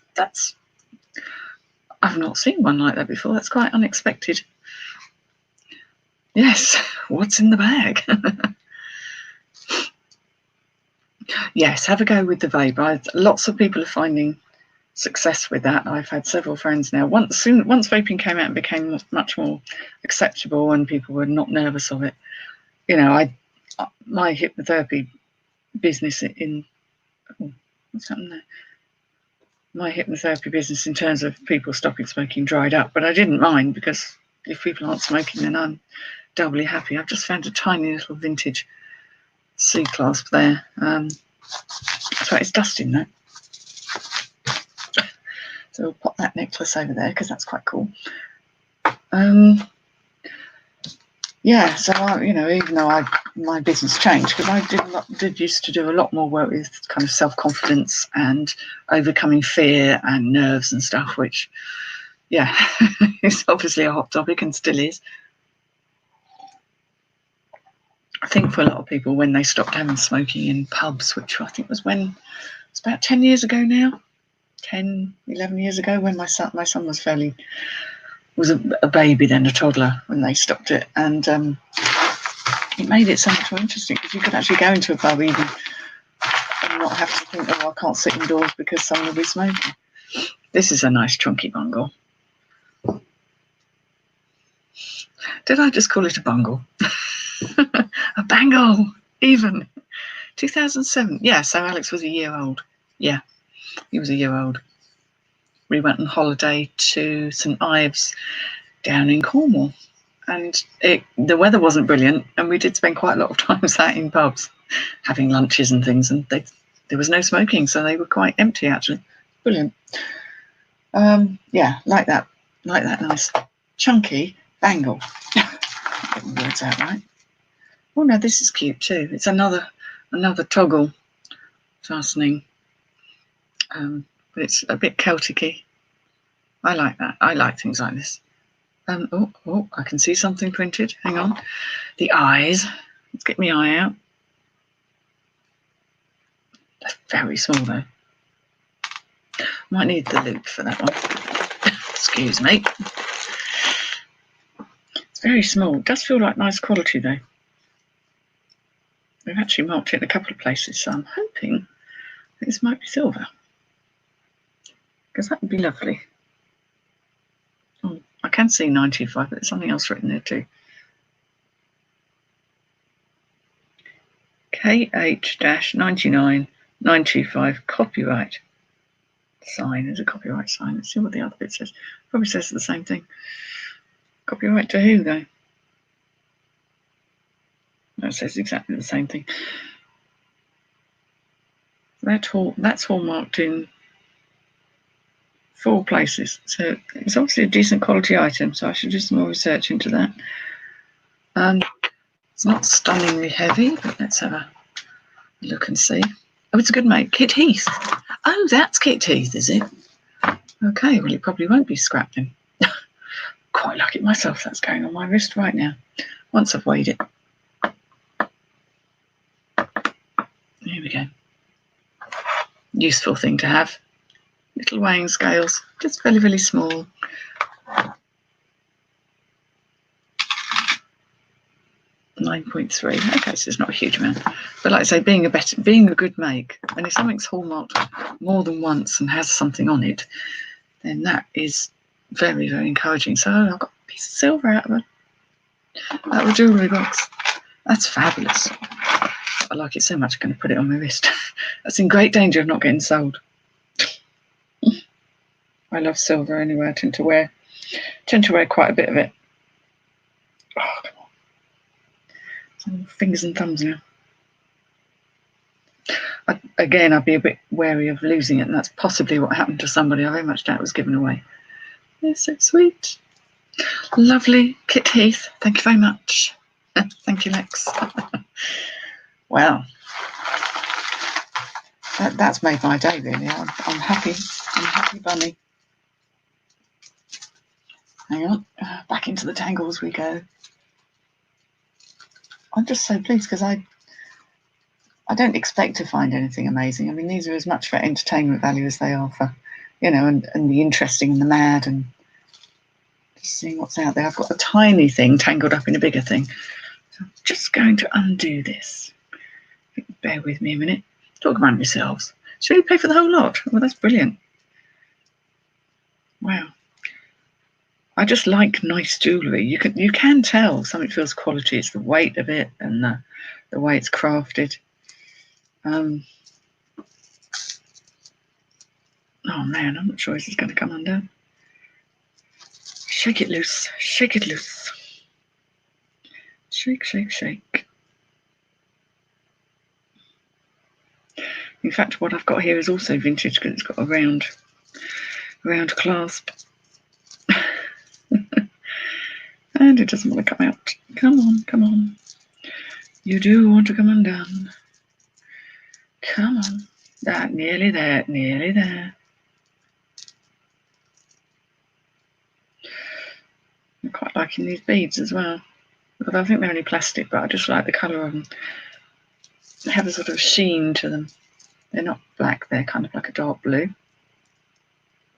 not seen one like that before. That's quite unexpected. Yes, what's in the bag? Yes, have a go with the vape. Lots of people are finding success with that. I've had several friends now. Once vaping came out and became much more acceptable and people were not nervous of it, you know, my hypnotherapy business my hypnotherapy business in terms of people stopping smoking dried up, but I didn't mind because if people aren't smoking, then I'm doubly happy. I've just found a tiny little vintage C clasp there. Sorry, it's dusting though. So we'll pop that necklace over there because that's quite cool. Yeah, so even though my business changed because I did used to do a lot more work with kind of self-confidence and overcoming fear and nerves and stuff, which, yeah, is obviously a hot topic and still is. I think for a lot of people when they stopped having smoking in pubs, which I think was it's about 10 years ago now, 10, 11 years ago, when my son was a baby then, a toddler, when they stopped it, and it made it so much more interesting because you could actually go into a pub even and not have to think, oh, I can't sit indoors because someone will be smoking. This is a nice chunky bungle. Did I just call it a bungle? A bangle, even. 2007. Yeah, so Alex was a year old. Yeah, he was a year old. We went on holiday to St Ives down in Cornwall, and the weather wasn't brilliant, and we did spend quite a lot of time sat in pubs having lunches and things, and there was no smoking, so they were quite empty actually. Brilliant. Yeah, like that nice chunky bangle. Get the words out right. Oh no, this is cute too. It's another toggle fastening, but it's a bit Celtic-y. I like that. I like things like this. Oh, I can see something printed. Hang on. The eyes. Let's get my eye out. That's very small though. Might need the loop for that one. Excuse me. It's very small. It does feel like nice quality though. We've actually marked it in a couple of places, so I'm hoping this might be silver, because that would be lovely. Oh, I can see 925, but there's something else written there too. KH-99-925 copyright sign. There's a copyright sign. Let's see what the other bit says. Probably says the same thing. Copyright to who though? That says exactly the same thing. That's hallmarked in 4 places. So it's obviously a decent quality item, so I should do some more research into that. It's not stunningly heavy, but let's have a look and see. Oh, it's a good mate. Kit Heath. Oh, that's Kit Heath, is it? Okay, well, it probably won't be scrapped then. Quite like it myself. That's going on my wrist right now. Once I've weighed it. Here we go. Useful thing to have. Little weighing scales, just very, very small. .3. Okay, so it's not a huge amount. But like I say, being a good make, and if something's hallmarked more than once and has something on it, then that is very, very encouraging. So I've got a piece of silver out of the jewellery box. That's fabulous. I like it so much I'm going to put it on my wrist. That's in great danger of not getting sold. I love silver anyway. I tend to wear quite a bit of it. Oh, come on. Some fingers and thumbs now. Again, I'd be a bit wary of losing it, and that's possibly what happened to somebody. I very much doubt it was given away. They're so sweet. Lovely. Kit Heath, thank you very much. Thank you, Lex. Wow. That's made my day, really. I'm happy. I'm happy bunny. Hang on. Back into the tangles we go. I'm just so pleased because I don't expect to find anything amazing. I mean, these are as much for entertainment value as they are for, and the interesting and the mad and just seeing what's out there. I've got a tiny thing tangled up in a bigger thing. So I'm just going to undo this. Bear with me a minute. Talk among yourselves. Should we pay for the whole lot? Well, that's brilliant. Wow. I just like nice jewellery. You can tell something feels quality. It's the weight of it and the way it's crafted. Oh man, I'm not sure this is going to come undone. Shake it loose. Shake it loose. Shake, shake, shake. In fact, what I've got here is also vintage because it's got a round clasp. And it doesn't want to come out. Come on, come on. You do want to come undone. Come on. That, nearly there, nearly there. I'm quite liking these beads as well. Although I think they're only plastic, but I just like the colour of them. They have a sort of sheen to them. They're not black, they're kind of like a dark blue.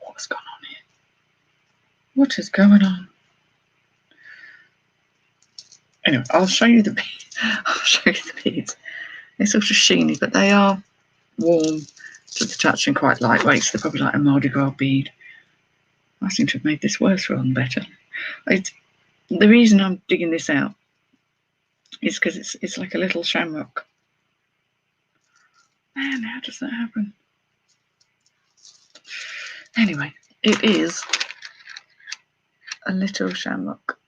What's going on here? What is going on? Anyway, I'll show you the beads. They're sort of sheeny, but they are warm to the touch and quite lightweight, so they're probably like a Mardi Gras bead. I seem to have made this worse rather than better. The reason I'm digging this out is because it's like a little shamrock. Man, how does that happen? Anyway, it is a little shamrock.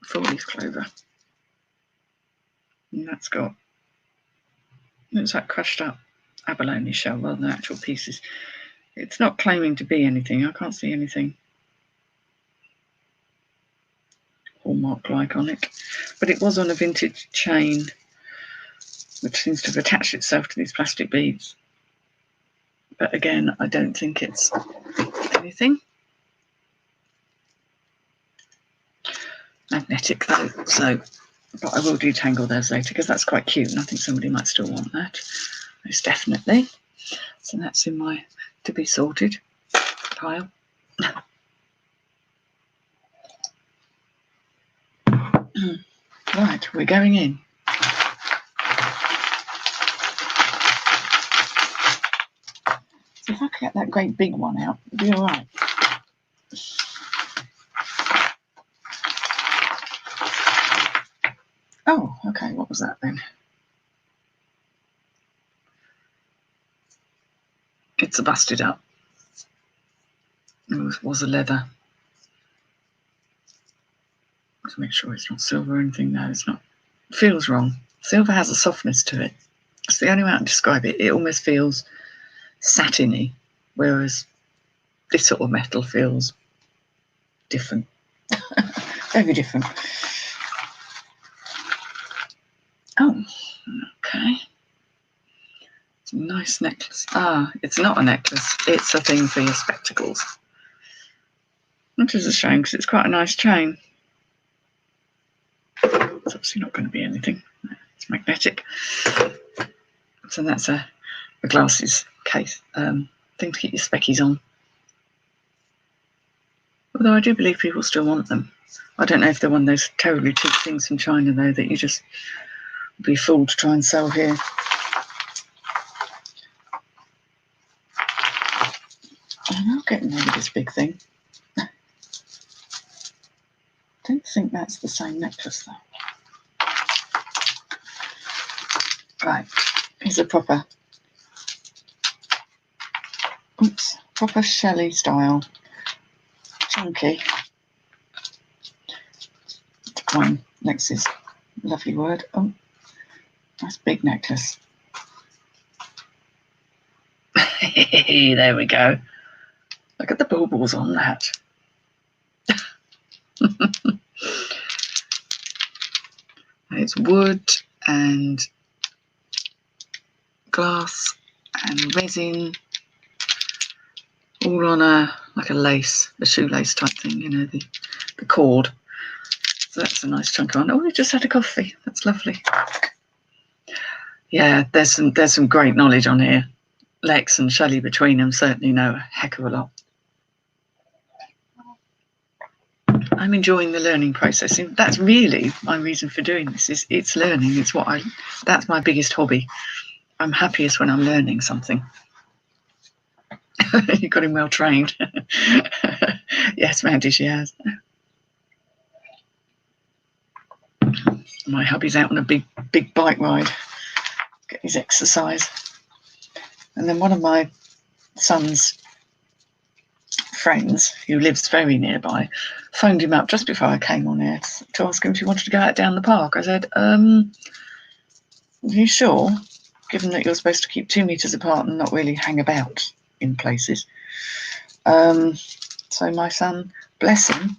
Four-leaf clover. And that's got, looks like crushed up abalone shell rather than actual pieces. It's not claiming to be anything. I can't see anything hallmark-like on it. But it was on a vintage chain, which seems to have attached itself to these plastic beads. But again, I don't think it's anything. Magnetic though, so, but I will detangle those later because that's quite cute and I think somebody might still want that, most definitely. So that's in my to be sorted pile. Right, we're going in. So if I could get that great big one out, it'd be all right. Oh, okay, what was that then? It's a busted up. It was a leather. To make sure it's not silver or anything. No, it's not. It feels wrong. Silver has a softness to it. It's the only way I can describe it. It almost feels satiny, whereas this sort of metal feels different. Very different. Oh, okay. Nice necklace. Ah, it's not a necklace. It's a thing for your spectacles. Which is a shame because it's quite a nice chain. It's obviously not going to be anything. It's magnetic. So that's a glasses case thing to keep your speckies on. Although I do believe people still want them. I don't know if they're one of those terribly cheap things from China though that you just be fooled to try and sell here. I'm not getting rid of this big thing. I don't think that's the same necklace though. Right, here's a proper Shelley style, chunky. One next is lovely word. Oh, nice big necklace. There we go. Look at the baubles on that. It's wood and glass and resin, all on a lace, a shoelace type thing, you know, the cord. So that's a nice chunk of one. Oh, we just had a coffee. That's lovely. Yeah, there's some great knowledge on here. Lex and Shelley between them certainly know a heck of a lot. I'm enjoying the learning process. That's really my reason for doing this. It's learning. That's my biggest hobby. I'm happiest when I'm learning something. You got him well trained. Yes, Mandy, she has. My hubby's out on a big bike ride, get his exercise. And then one of my son's friends, who lives very nearby, phoned him up just before I came on air to ask him if he wanted to go out down the park. I said, are you sure? Given that you're supposed to keep 2 meters apart and not really hang about in places. So my son, bless him,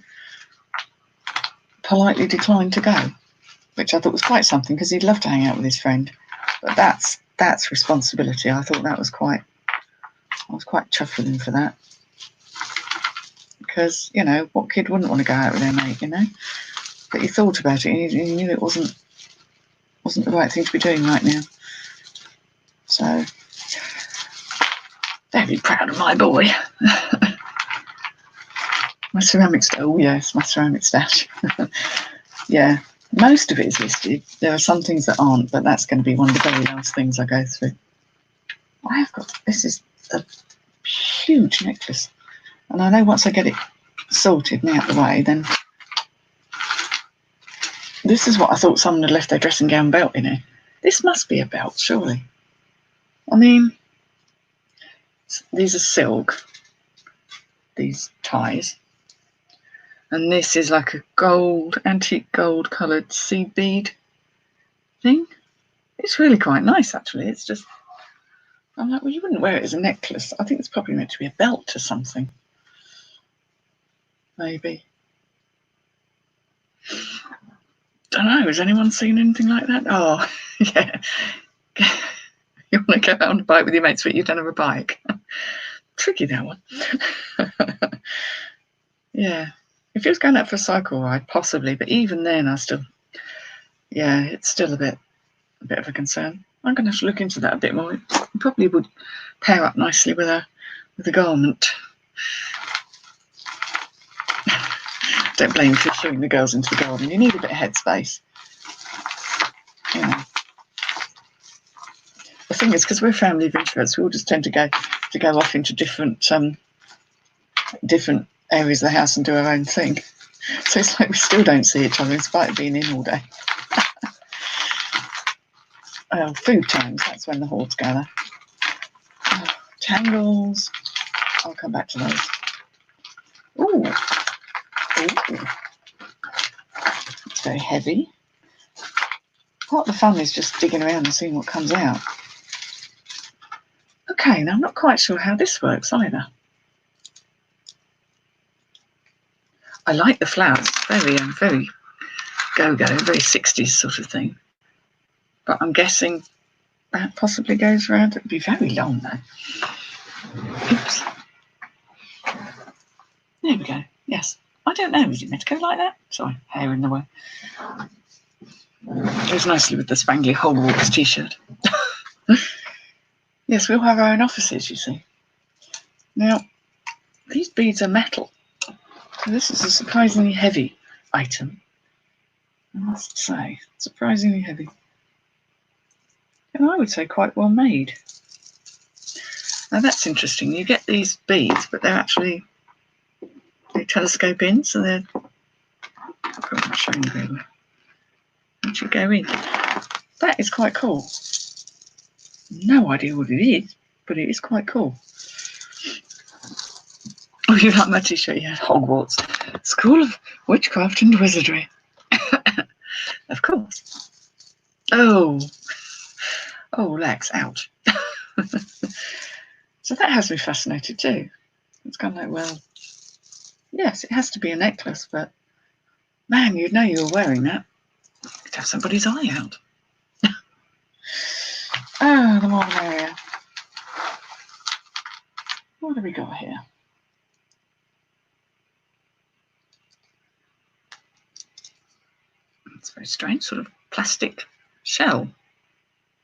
politely declined to go, which I thought was quite something because he'd love to hang out with his friend. But that's responsibility. I thought I was quite chuffed with him for that. Because, you know, what kid wouldn't want to go out with their mate, you know? But he thought about it and he knew it wasn't the right thing to be doing right now. So, very proud of my boy. My ceramic stash. Oh yes, my ceramic stash. Yeah, most of it is listed. There are some things that aren't, but that's going to be one of the very last things I go through. I have got, this is a huge necklace. And I know once I get it sorted and out the way, then this is what I thought someone had left their dressing gown belt in here. This must be a belt, surely. I mean, these are silk, these ties. And this is like a gold, antique gold coloured seed bead thing. It's really quite nice, actually. It's just, I'm like, well, you wouldn't wear it as a necklace. I think it's probably meant to be a belt or something. Maybe. Don't know. Has anyone seen anything like that? Oh, yeah. You want to go out on a bike with your mates, but you don't have a bike. Tricky, that one. Yeah. If you was going out for a cycle ride, possibly, but even then, it's still a bit of a concern. I'm going to have to look into that a bit more. It probably would pair up nicely with a garment. Don't blame me for showing the girls into the garden. You need a bit of headspace. You know. The thing is, because we're a family of introverts, we all just tend to go off into different areas of the house and do our own thing. So it's like we still don't see each other in spite of being in all day. Food times, that's when the hordes gather. Tangles, I'll come back to those. Ooh. It's very heavy. Part of the fun is just digging around and seeing what comes out. Okay, now I'm not quite sure how this works either. I like the flowers, very go-go, very 60s sort of thing. But I'm guessing that possibly goes around. It would be very long though. Oops. There we go. Yes. I don't know. Is it meant to go like that? Sorry, hair in the way. Goes nicely with the spangly Hogwarts t-shirt. Yes, we all have our own offices, you see. Now, these beads are metal. So this is a surprisingly heavy item. I must say, surprisingly heavy. And I would say quite well made. Now that's interesting. You get these beads, but they telescope in, so they're... I'll probably show you really. Once you go in. That is quite cool. No idea what it is, but it is quite cool. Oh, you like my t-shirt? Yeah, Hogwarts. School of Witchcraft and Wizardry. Of course. Oh, Lex, ouch. So that has me fascinated too. It's kind of like, well, yes, it has to be a necklace, but man, you'd know you were wearing that. You'd have somebody's eye out. Oh, the more the merrier. What have we got here? It's very strange, sort of plastic shell.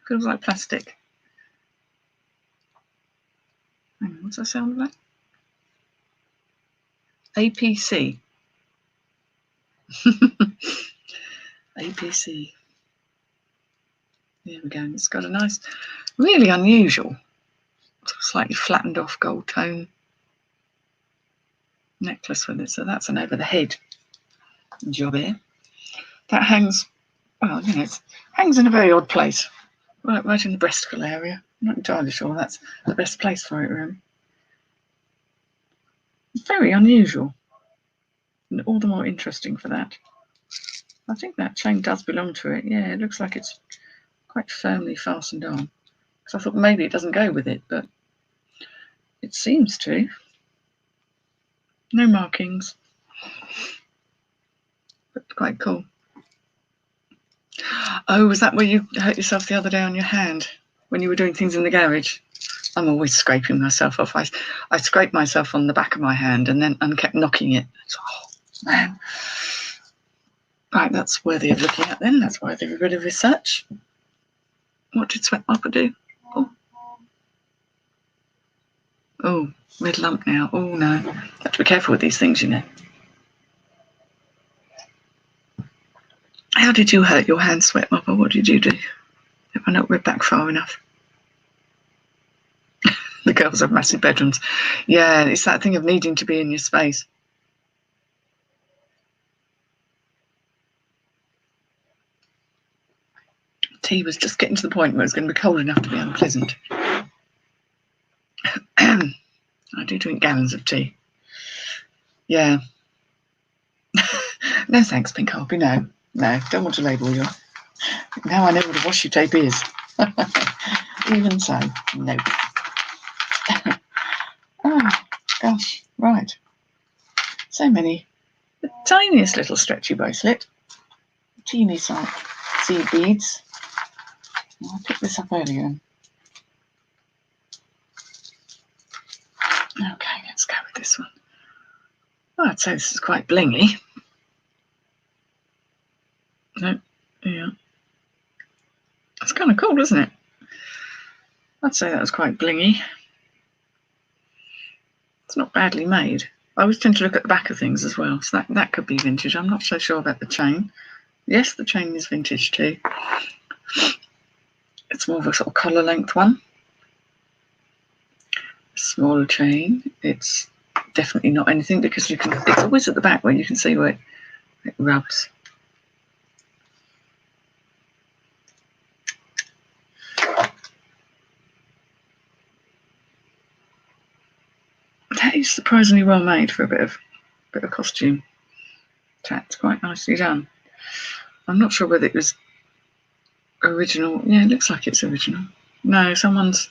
Feels like plastic. What's that sound like? APC. APC. There we go. It's got a nice, really unusual, slightly flattened off gold tone necklace with it. So that's an over the head job here. That hangs, well, you know, it hangs in a very odd place, right in the breasticle area. I'm not entirely sure that's the best place for it, really. It's very unusual, and all the more interesting for that. I think that chain does belong to it. Yeah, it looks like it's quite firmly fastened on. Because I thought maybe it doesn't go with it, but it seems to. No markings, but quite cool. Oh, was that where you hurt yourself the other day on your hand when you were doing things in the garage? I'm always scraping myself off. I scraped myself on the back of my hand and kept knocking it. Oh, man. Right, that's worthy of looking at then. That's worthy of a bit of research. What did Sweat Mopper do? Oh, red lump now. Oh, no. Have to be careful with these things, you know. How did you hurt your hand, Sweat Mopper? What did you do? Have I not read back far enough? The girls have massive bedrooms. Yeah, it's that thing of needing to be in your space. Tea was just getting to the point where it's going to be cold enough to be unpleasant. I do drink gallons of tea. Yeah. No thanks, Pink Harpy. No, don't want to label you. Now I know what a washi tape is. Even so, no. Oh, gosh, right. So many. The tiniest little stretchy bracelet. Teeny size seed beads. I picked this up earlier. Okay, let's go with this one. Well, I'd say this is quite blingy. No, yeah. That's kind of cool, isn't it? I'd say that was quite blingy. It's not badly made. I always tend to look at the back of things as well, so that could be vintage. I'm not so sure about the chain. Yes, the chain is vintage too. It's more of a sort of collar length one. Smaller chain. It's definitely not anything because you can. It's always at the back where you can see where it rubs. That is surprisingly well made for a bit of costume. That's quite nicely done. I'm not sure whether it was original. Yeah, it looks like it's original. No, someone's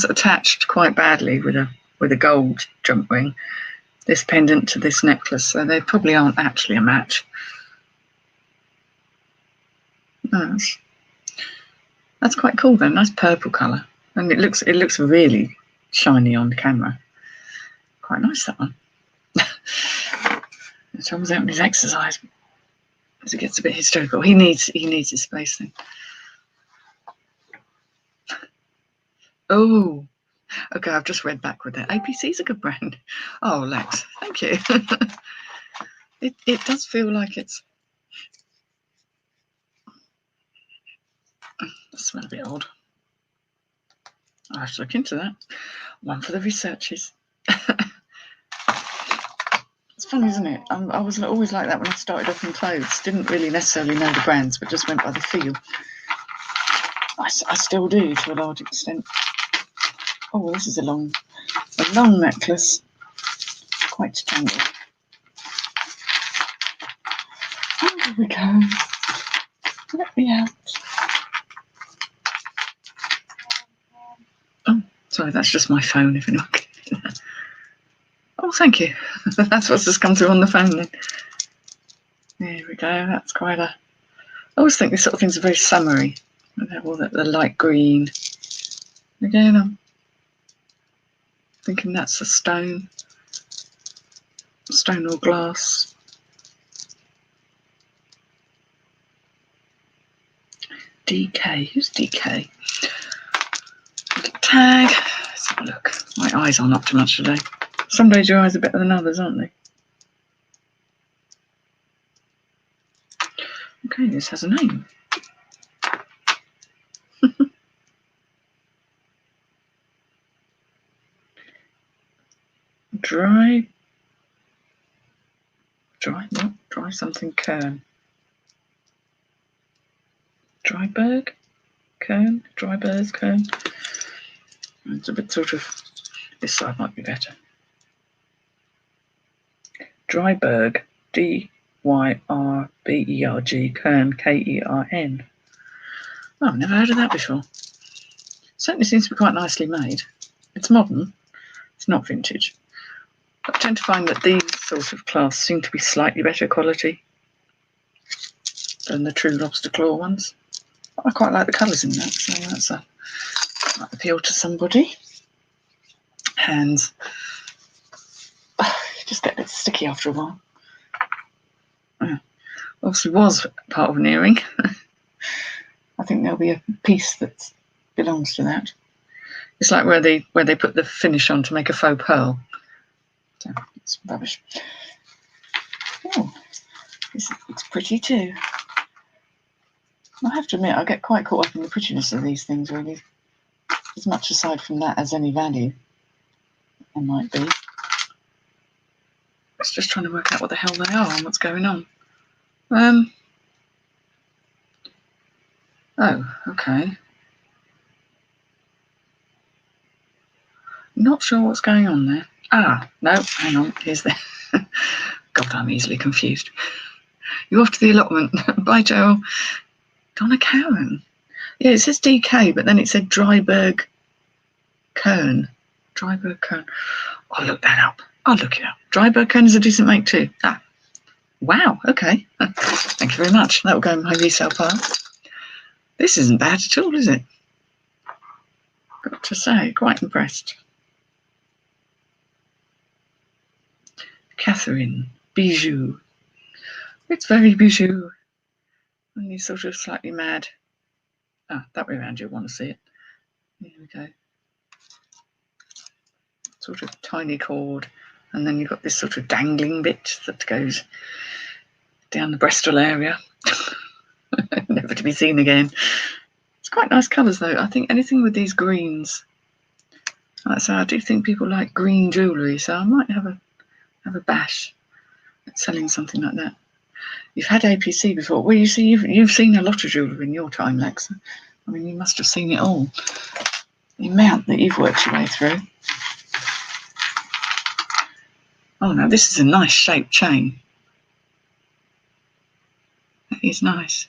attached quite badly with a gold jump ring this pendant to this necklace, so they probably aren't actually a match. Nice. That's quite cool though. Nice purple colour, and it looks really shiny on camera. Quite nice, that one. Tom's out on his exercise as he gets a bit hysterical. He needs his space thing. Oh, okay. I've just read backward there. APC's a good brand. Oh, Lex, thank you. It does feel like it's. That smells a bit odd. I'll have to look into that. One for the researchers. It's funny, isn't it? I was always like that when I started off in clothes. Didn't really necessarily know the brands, but just went by the feel. I still do to a large extent. Oh, this is a long necklace. Quite tangled. Oh, here we go. Let me out. Oh, sorry, that's just my phone, if you're not. Oh, thank you. That's what's just come through on the phone then. There we go. That's quite a. I always think these sort of things are very summery. All the light green. Again, I'm thinking that's a stone or glass. DK. Who's DK? Tag. Let's have a look. My eyes aren't up to much today. Some days your eyes are better than others, aren't they? Okay, this has a name. Dry something kern. Dryberg kern. Dryberg's kern. It's a bit sort of. This side might be better. Dryberg. D-Y-R-B-E-R-G. Kern. K-E-R-N. Oh, I've never heard of that before. Certainly seems to be quite nicely made. It's modern. It's not vintage. I tend to find that these sort of cloths seem to be slightly better quality than the true lobster claw ones. I quite like the colours in that, so that might appeal to somebody. Hands. You just get a bit sticky after a while. Obviously was part of an earring. I think there'll be a piece that belongs to that. It's like where they put the finish on to make a faux pearl. So it's rubbish. Oh, it's pretty too. I have to admit, I get quite caught up in the prettiness of these things, really. As much aside from that as any value there might be. It's just trying to work out what the hell they are and what's going on. Oh, okay. Not sure what's going on there. Ah, no, hang on, here's the. God, I'm easily confused. You're off to the allotment. Bye, Joel. Donna Karen. Yeah, it says DK, but then it said Dryberg Kern. Dryberg Kern. I'll look that up. I'll look it up. Dryberg Kern is a decent make too. Ah, wow, okay. Thank you very much. That will go in my resale pile. This isn't bad at all, is it? Got to say, quite impressed. Catherine, bijou. It's very bijou. And you're sort of slightly mad. Ah, that way around, you'll want to see it. Here we go. Sort of tiny cord. And then you've got this sort of dangling bit that goes down the Bristol area. Never to be seen again. It's quite nice colours though. I think anything with these greens. So I do think people like green jewellery, so I might have a bash at selling something like that. You've had APC before. Well, you see, you've seen a lot of jewellery in your time, Lex. I mean, you must have seen it all. The amount that you've worked your way through. Oh no, this is a nice shaped chain. That is nice.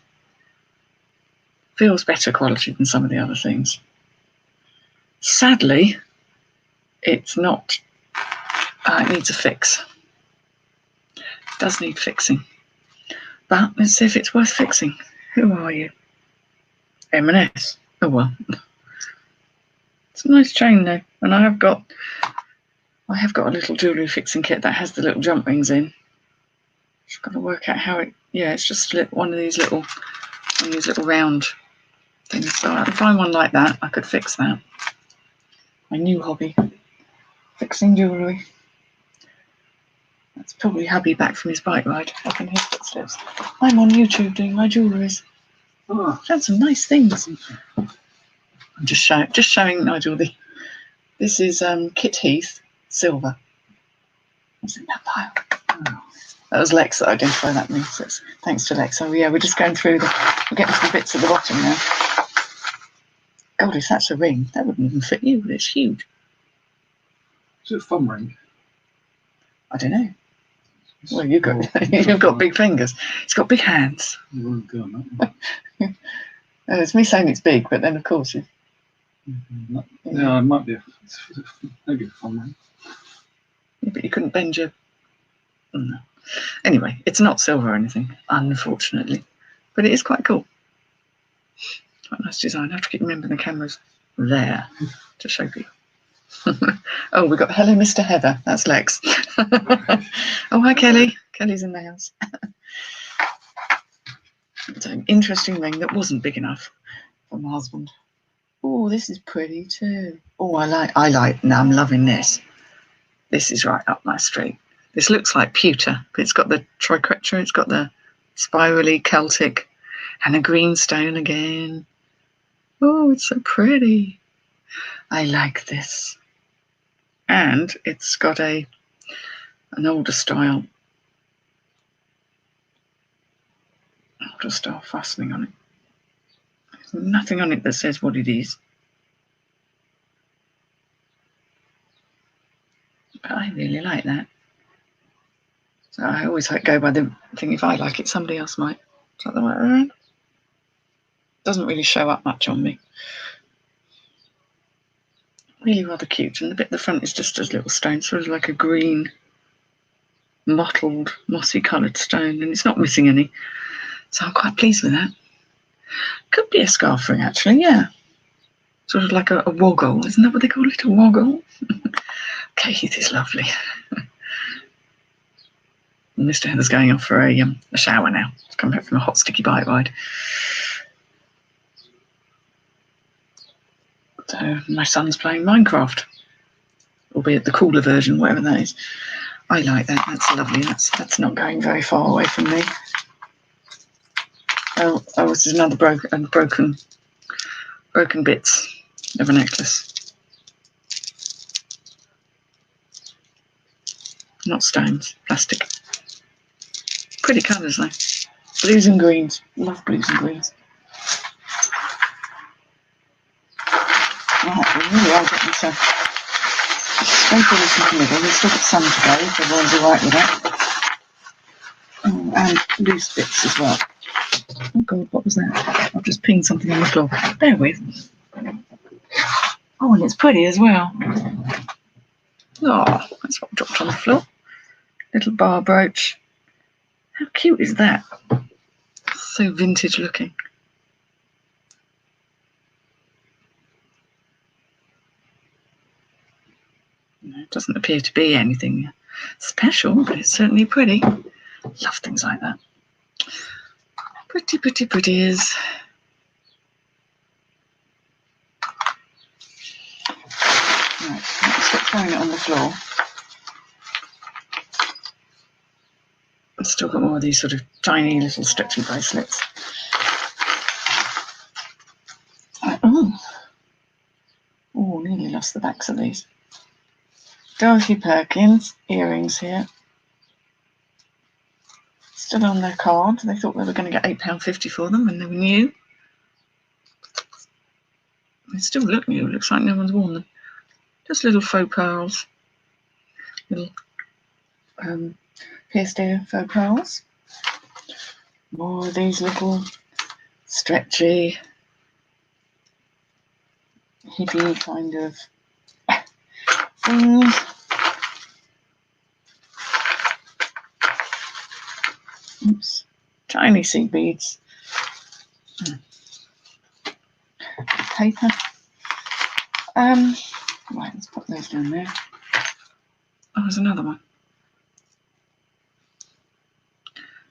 Feels better quality than some of the other things. Sadly, it's not. It needs a fix. It does need fixing. But let's see if it's worth fixing. Who are you? M&S. Oh well. It's a nice chain though, and I have got a little jewellery fixing kit that has the little jump rings in. Just got to work out how it. Yeah, it's just one of these little round things. So I'd find one like that. I could fix that. My new hobby, fixing jewellery. That's probably hubby back from his bike ride up in his footsteps. I'm on YouTube doing my jewelleries. Oh, found some nice things. I'm just showing Nigel this is Kit Heath silver. What's in that pile? Oh. That was Lex that identified that me. So thanks to Lex. So yeah, we're just going through we're getting to the bits at the bottom now. God, if that's a ring, that wouldn't even fit you, but it's huge. Is it a thumb ring? I don't know. Well, you've got big fingers. It's got big hands. It's me saying it's big, but then of course it. Yeah, it might be maybe a thumb ring. Yeah, but you couldn't bend your. Oh, no. Anyway, it's not silver or anything, unfortunately, but it is quite cool. Quite nice design. I have to keep remembering the camera's there to show people. Oh, we got hello, Mr. Heather. That's Lex. Oh, hi, Kelly. Kelly's in the house. It's an interesting ring that wasn't big enough for my husband. Oh, this is pretty too. Oh, I like. Now I'm loving this. This is right up my street. This looks like pewter, but it's got the triquetra. It's got the spirally Celtic and a green stone again. Oh, it's so pretty. I like this. And it's got an older style fastening on it. There's nothing on it that says what it is. But I really like that. So I always go by the thing, if I like it, somebody else might. Is that the way around? Doesn't really show up much on me. Really rather cute. And the bit at the front is just a little stone, sort of like a green, mottled, mossy coloured stone. And it's not missing any. So I'm quite pleased with that. Could be a scarf ring, actually, yeah. Sort of like a woggle. Isn't that what they call it? A woggle? Keith is lovely. Mr. Heather's going off for a shower now. He's come back from a hot, sticky bike ride. So my son's playing Minecraft, albeit the cooler version, whatever that is. I like that. That's lovely. That's not going very far away from me. Oh, this is another broken bits of a necklace. Not stones, plastic. Pretty colours though. Blues and greens. Love blues and greens. Right, we really are getting to scrape all this into the middle. We've still got some to go, if everyone's alright with that. Oh, and loose bits as well. Oh God, what was that? I've just pinged something on the floor. Bear with. Oh, and it's pretty as well. Oh, that's what dropped on the floor. Little bar brooch. How cute is that? So vintage looking. It doesn't appear to be anything special, but it's certainly pretty. Love things like that. Pretty, pretty, pretties. Right, let's stop throwing it on the floor. I've still got more of these sort of tiny little stretchy bracelets. Oh, nearly lost the backs of these. Dorothy Perkins earrings here. Still on their card. They thought they were going to get £8.50 for them when they were new. They still look new. It looks like no one's worn them. Just little faux pearls. Little pierced ear faux pearls. More of these little stretchy, hippie kind of things. Oops. Tiny seed beads. paper. Right, let's put those down there. Oh, there's another one.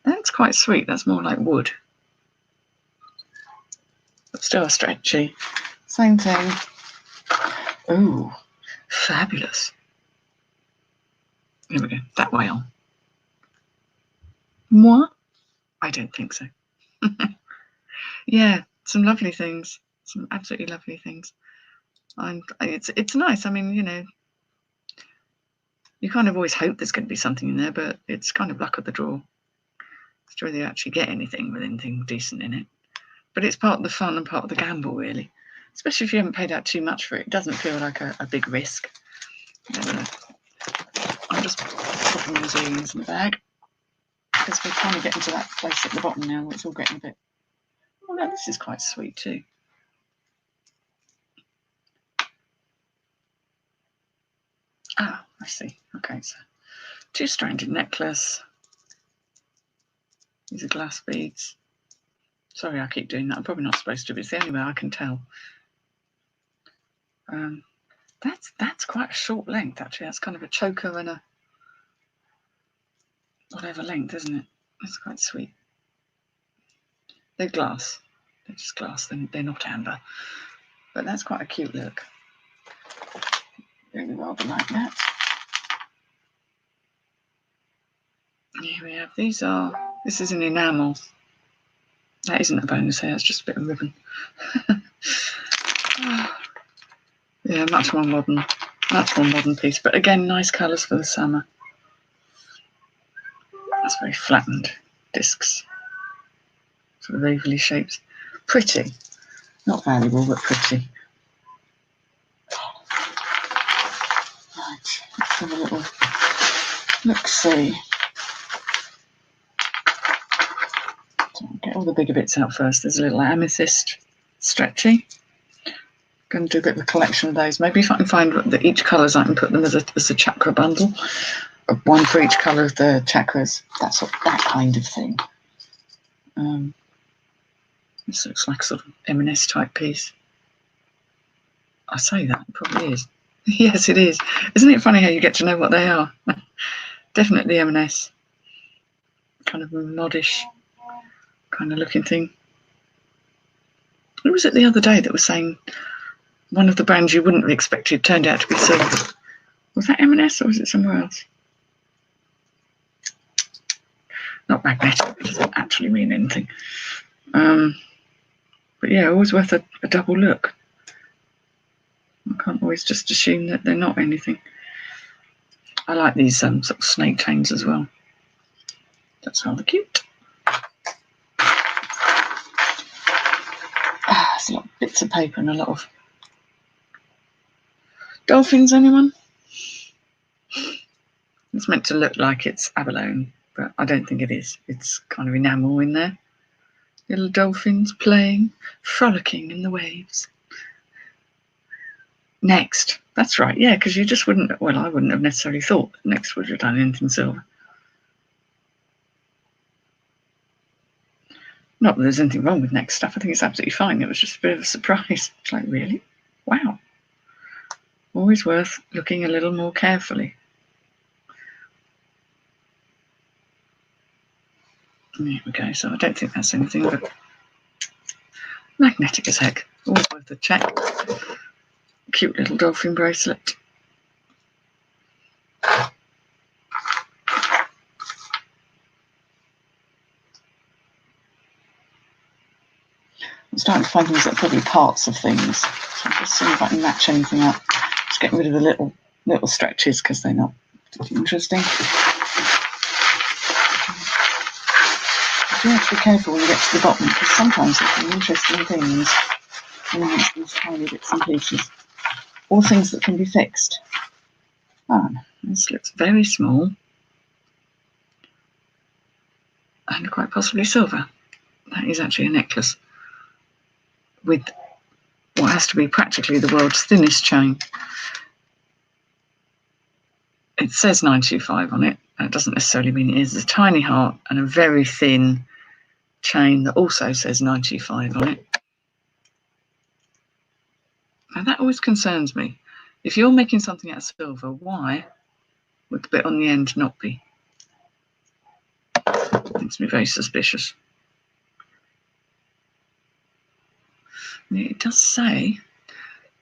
That's quite sweet. That's more like wood. But still stretchy. Same thing. Ooh, fabulous. Here we go. That way on. Moi? I don't think so. Yeah, some lovely things. Some absolutely lovely things. It's nice. I mean, you know, you kind of always hope there's going to be something in there, but it's kind of luck of the draw. It's whether you actually get anything with anything decent in it. But it's part of the fun and part of the gamble, really. Especially if you haven't paid out too much for it. It doesn't feel like a big risk. I'm just popping these earrings in the bag because we're trying to get into that place at the bottom now where it's all getting a bit... Oh no, this is quite sweet too. Ah, I see. Okay, so 2-stranded necklace. These are glass beads. Sorry, I keep doing that. I'm probably not supposed to, but it's the only way I can tell. That's quite a short length, actually. That's kind of a choker and a whatever length, isn't it? That's quite sweet. They're glass. They're just glass. They're not amber. But that's quite a cute look. Really rather like that. Here we have, this is an enamel. That isn't a bonus hair, it's just a bit of ribbon. Yeah, much more modern piece. But again, nice colours for the summer. That's very flattened discs. Sort of ovally shaped. Pretty. Not valuable, but pretty. Right, let's have a little look-see. Get all the bigger bits out first. There's a little amethyst stretchy. Going to do a bit of a collection of those. Maybe if I can find each colours, I can put them as a chakra bundle. One for each colour of the chakras. That kind of thing. This looks like a sort of M&S type piece. I say that, it probably is. Yes, it is. Isn't it funny how you get to know what they are? Definitely M&S. Kind of modish kind of looking thing. Who was it the other day that was saying one of the brands you wouldn't have expected turned out to be silver? Was that M&S or was it somewhere else? Not magnetic, it doesn't actually mean anything. But yeah, always worth a double look. I can't always just assume that they're not anything. I like these sort of snake chains as well. That's rather cute. There's a lot of bits of paper and a lot of dolphins, anyone? It's meant to look like it's abalone, but I don't think it is. It's kind of enamel in there. Little dolphins playing, frolicking in the waves. Next. That's right, yeah, because you just wouldn't, well, I wouldn't have necessarily thought that Next would have done anything silver. Not that there's anything wrong with Next stuff. I think it's absolutely fine. It was just a bit of a surprise. It's like, really? Wow. Always worth looking a little more carefully. There we go. So I don't think that's anything, but magnetic as heck. Always worth a check. Cute little dolphin bracelet. I'm starting to find things that are probably parts of things. So I'm just seeing if I can match anything up. Just getting rid of the little stretches because they're not particularly interesting. You have to be careful when you get to the bottom because sometimes there's some interesting things amongst these tiny bits and pieces. Or things that can be fixed. Oh, this looks very small. And quite possibly silver. That is actually a necklace with what has to be practically the world's thinnest chain. It says 925 on it. That doesn't necessarily mean it is. There's a tiny heart and a very thin chain that also says 925 on it. And that always concerns me. If you're making something out of silver, why would the bit on the end not be? Makes me very suspicious. It does say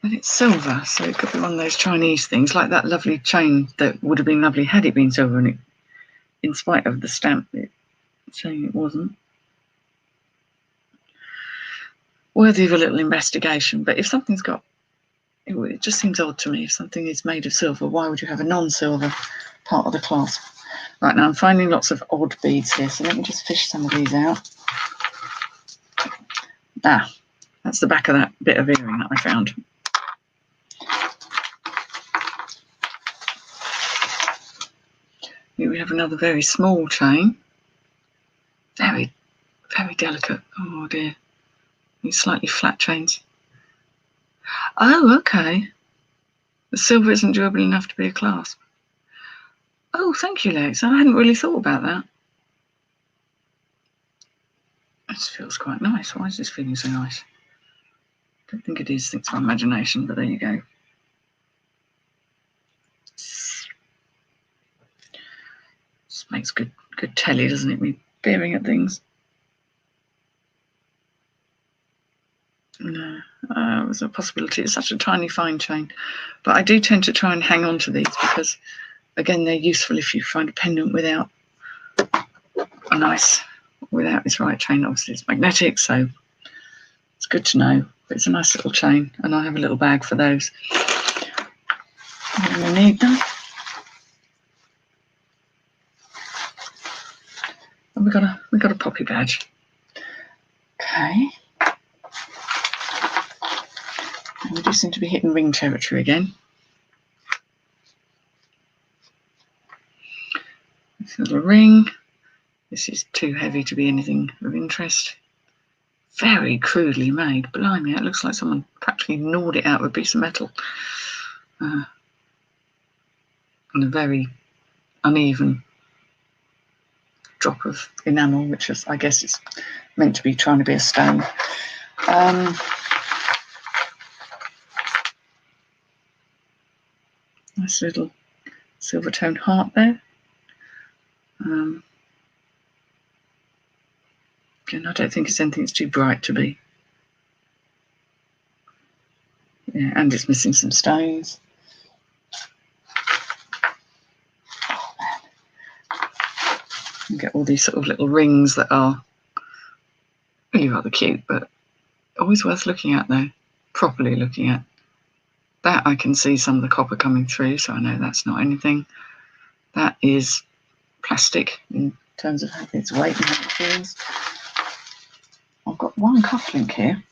that it's silver, so it could be one of those Chinese things, like that lovely chain that would have been lovely had it been silver, and it, in spite of the stamp saying it wasn't. Worthy of a little investigation, but if something's got, it just seems odd to me. If something is made of silver, why would you have a non-silver part of the clasp? Right, now I'm finding lots of odd beads here, so let me just fish some of these out. Ah, that's the back of that bit of earring that I found. Here we have another very small chain. Very, very delicate. Oh dear. These slightly flat chains. Oh, okay. The silver isn't durable enough to be a clasp. Oh, thank you, Lex. I hadn't really thought about that. This feels quite nice. Why is this feeling so nice? I don't think it is. I think it's my imagination, but there you go. This makes good telly, doesn't it? Me peering at things. No, there's a possibility. It's such a tiny fine chain, but I do tend to try and hang on to these because, again, they're useful if you find a pendant without its right chain. Obviously, it's magnetic, so it's good to know. But it's a nice little chain, and I have a little bag for those. I'm going to need them. And we got a poppy badge. Okay. We do seem to be hitting ring territory again. This little ring. This is too heavy to be anything of interest. Very crudely made. Blimey, it looks like someone practically gnawed it out with a piece of metal. And a very uneven drop of enamel, which is, I guess, it's meant to be trying to be a stone. Nice little silver tone heart there. Again, I don't think it's anything that's too bright to be. Yeah, and it's missing some stones. Oh, man. You get all these sort of little rings that are really rather cute, but always worth looking at, though. Properly looking at. That I can see some of the copper coming through, so I know that's not anything. That is plastic in terms of its weight and how it feels. I've got one cufflink here.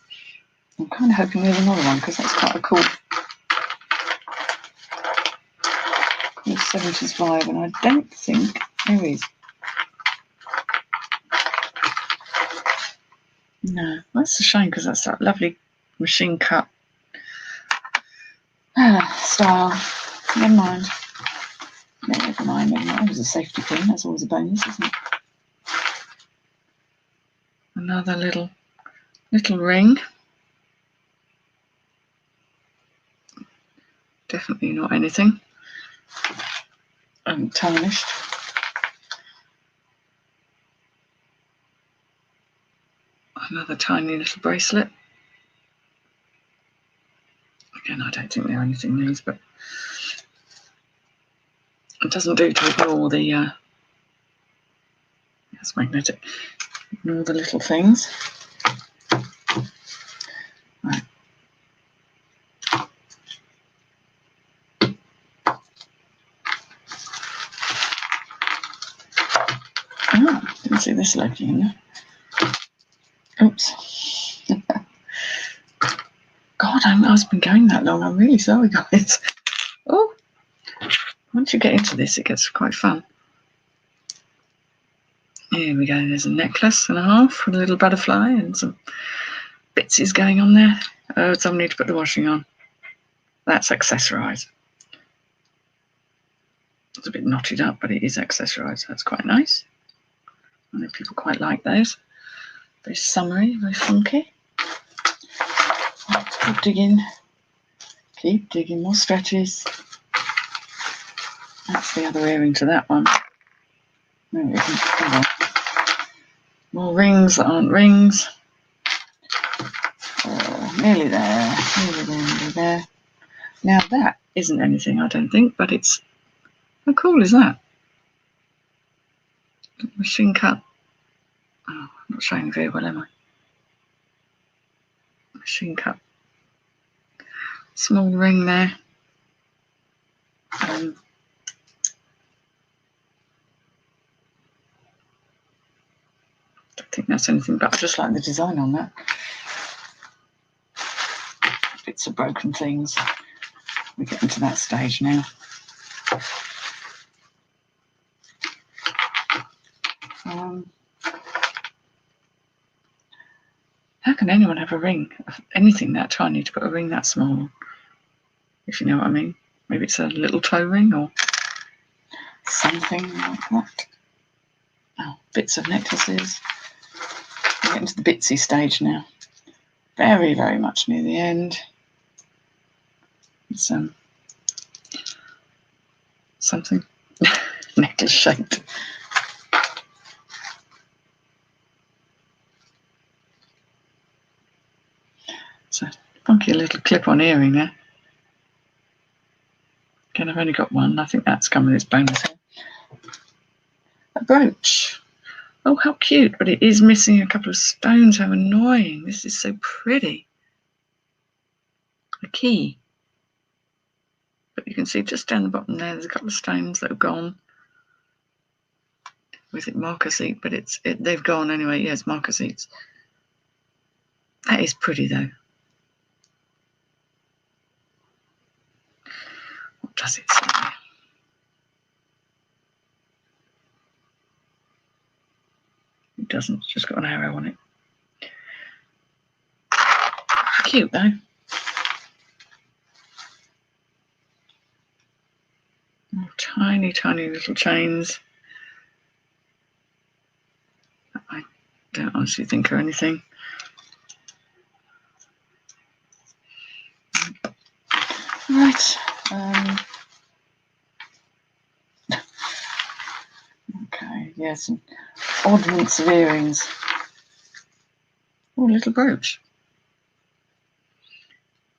I'm kind of hoping there's another one because that's quite a cool 70s vibe, and I don't think there is. No, that's a shame because that's that lovely machine cut style. Never mind. Never mind. That was a safety pin. That's always a bonus, isn't it? Another little ring. Definitely not anything tarnished. Another tiny little bracelet. Again, I don't think they're anything these, but it doesn't do to ignore the it's magnetic. Ignore the little things. Right. Oh, didn't see this lurking in there. Oops. God, I've been going that long. I'm really sorry, guys. Oh, once you get into this, it gets quite fun. Here we go. There's a necklace and a half with a little butterfly and some bitsies going on there. Oh, some need to put the washing on. That's accessorised. It's a bit knotted up, but it is accessorised. That's quite nice. I know people quite like those. Very summery, very funky. Let's dig in Keep digging, more stretches. That's the other earring to that one. No, it isn't. Hold on. More rings that aren't rings. Nearly there, nearly there, nearly there. Now that isn't anything, I don't think, but it's... How cool is that? Machine cut. Oh, I'm not showing very well, am I? Machine cut. Small ring there. I don't think that's anything, but I just like the design on that. Bits of broken things. We're getting to that stage now. How can anyone have a ring of anything that tiny to put a ring that small? If you know what I mean. Maybe it's a little toe ring or something like that. Oh, bits of necklaces. We're getting to the bitsy stage now. Very, very much near the end. It's something necklace shaped. It's a funky little clip-on earring there. Again, I've only got one. I think that's come with its bonus here. A brooch. Oh, how cute, but it is missing a couple of stones. How annoying. This is so pretty. A key. But you can see just down the bottom there's a couple of stones that have gone. Was it marker seat? But they've gone anyway. Yes, marker seats. That is pretty though. What does it say? It doesn't. It's just got an arrow on it. Cute though. Oh, tiny, tiny little chains. I don't honestly think are anything. Right. Okay, yeah, some oddments of earrings. Oh, a little brooch.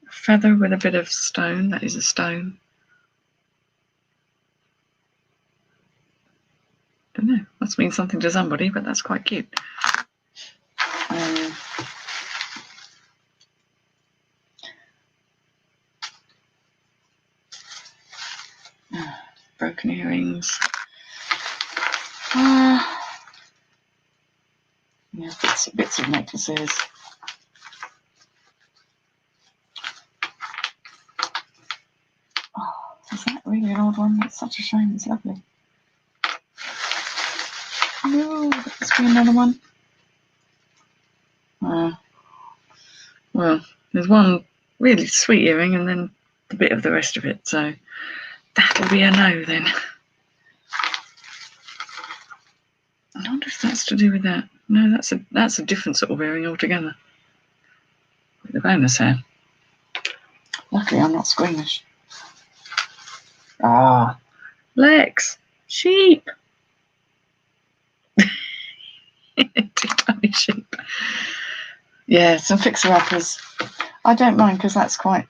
A feather with a bit of stone. That is a stone. Don't know. Must mean something to somebody, but that's quite cute. Broken earrings. Yeah, bits of necklaces. Oh, is that really an old one? That's such a shame. It's lovely. No, that must be another one. Well, there's one really sweet earring and then a bit of the rest of it, so that'll be a no then. I wonder if that's to do with that. No, that's a different sort of earring altogether. With the bonus hair. Luckily I'm not squeamish. Ah, legs, sheep. Tiny sheep. Yeah, some fixer-uppers. I don't mind because that's quite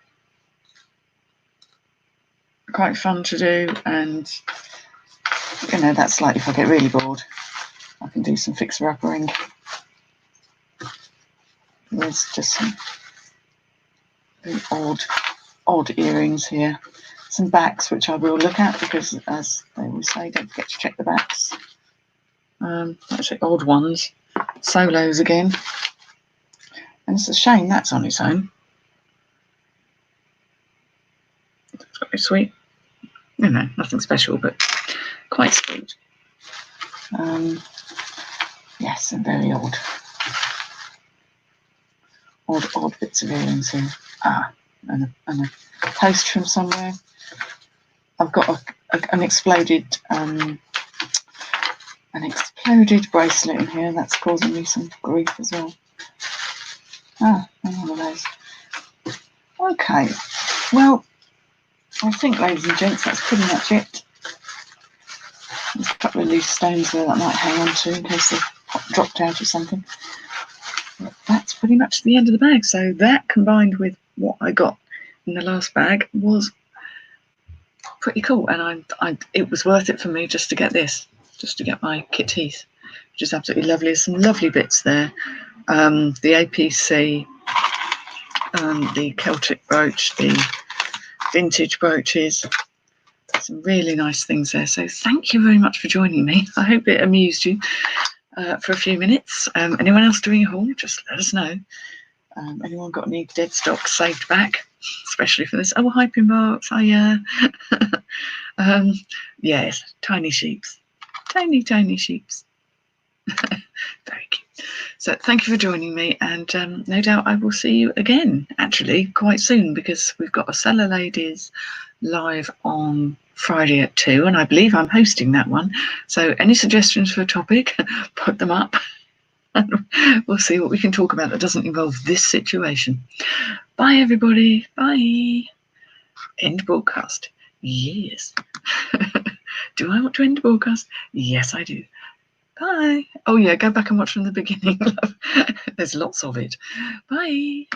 fun to do, and you know that's like if I get really bored, I can do some fixer-uppering. There's just some very odd earrings here. Some backs which I will look at because, as they always say, don't forget to check the backs. Actually, odd ones, solos again, and it's a shame that's on its own. It's very sweet. You know, nothing special, but quite sweet. Yes, and very odd bits of earrings here. And a post from somewhere. I've got an exploded bracelet in here. That's causing me some grief as well. One of those. Okay, Well, I think, ladies and gents, that's pretty much it. There's a couple of loose stones there that I might hang on to in case they dropped out or something. But that's pretty much the end of the bag. So that, combined with what I got in the last bag, was pretty cool. And it was worth it for me just to get this, just to get my kit teeth, which is absolutely lovely. There's some lovely bits there. The APC, the Celtic brooch, the vintage brooches, some really nice things there. So thank you very much for joining me. I hope it amused you for a few minutes. Anyone else doing a haul, just let us know. Anyone got any dead stock saved back, especially for this? Oh, hi Pinbox, hiya. Yes, tiny sheeps, tiny sheeps. Very cute. So thank you for joining me, and no doubt I will see you again, actually, quite soon, because we've got a Seller Ladies live on Friday at 2, and I believe I'm hosting that one. So any suggestions for a topic, put them up, and we'll see what we can talk about that doesn't involve this situation. Bye, everybody. Bye. End broadcast. Yes. Do I want to end the broadcast? Yes, I do. Bye. Oh, yeah, go back and watch from the beginning, love. There's lots of it. Bye.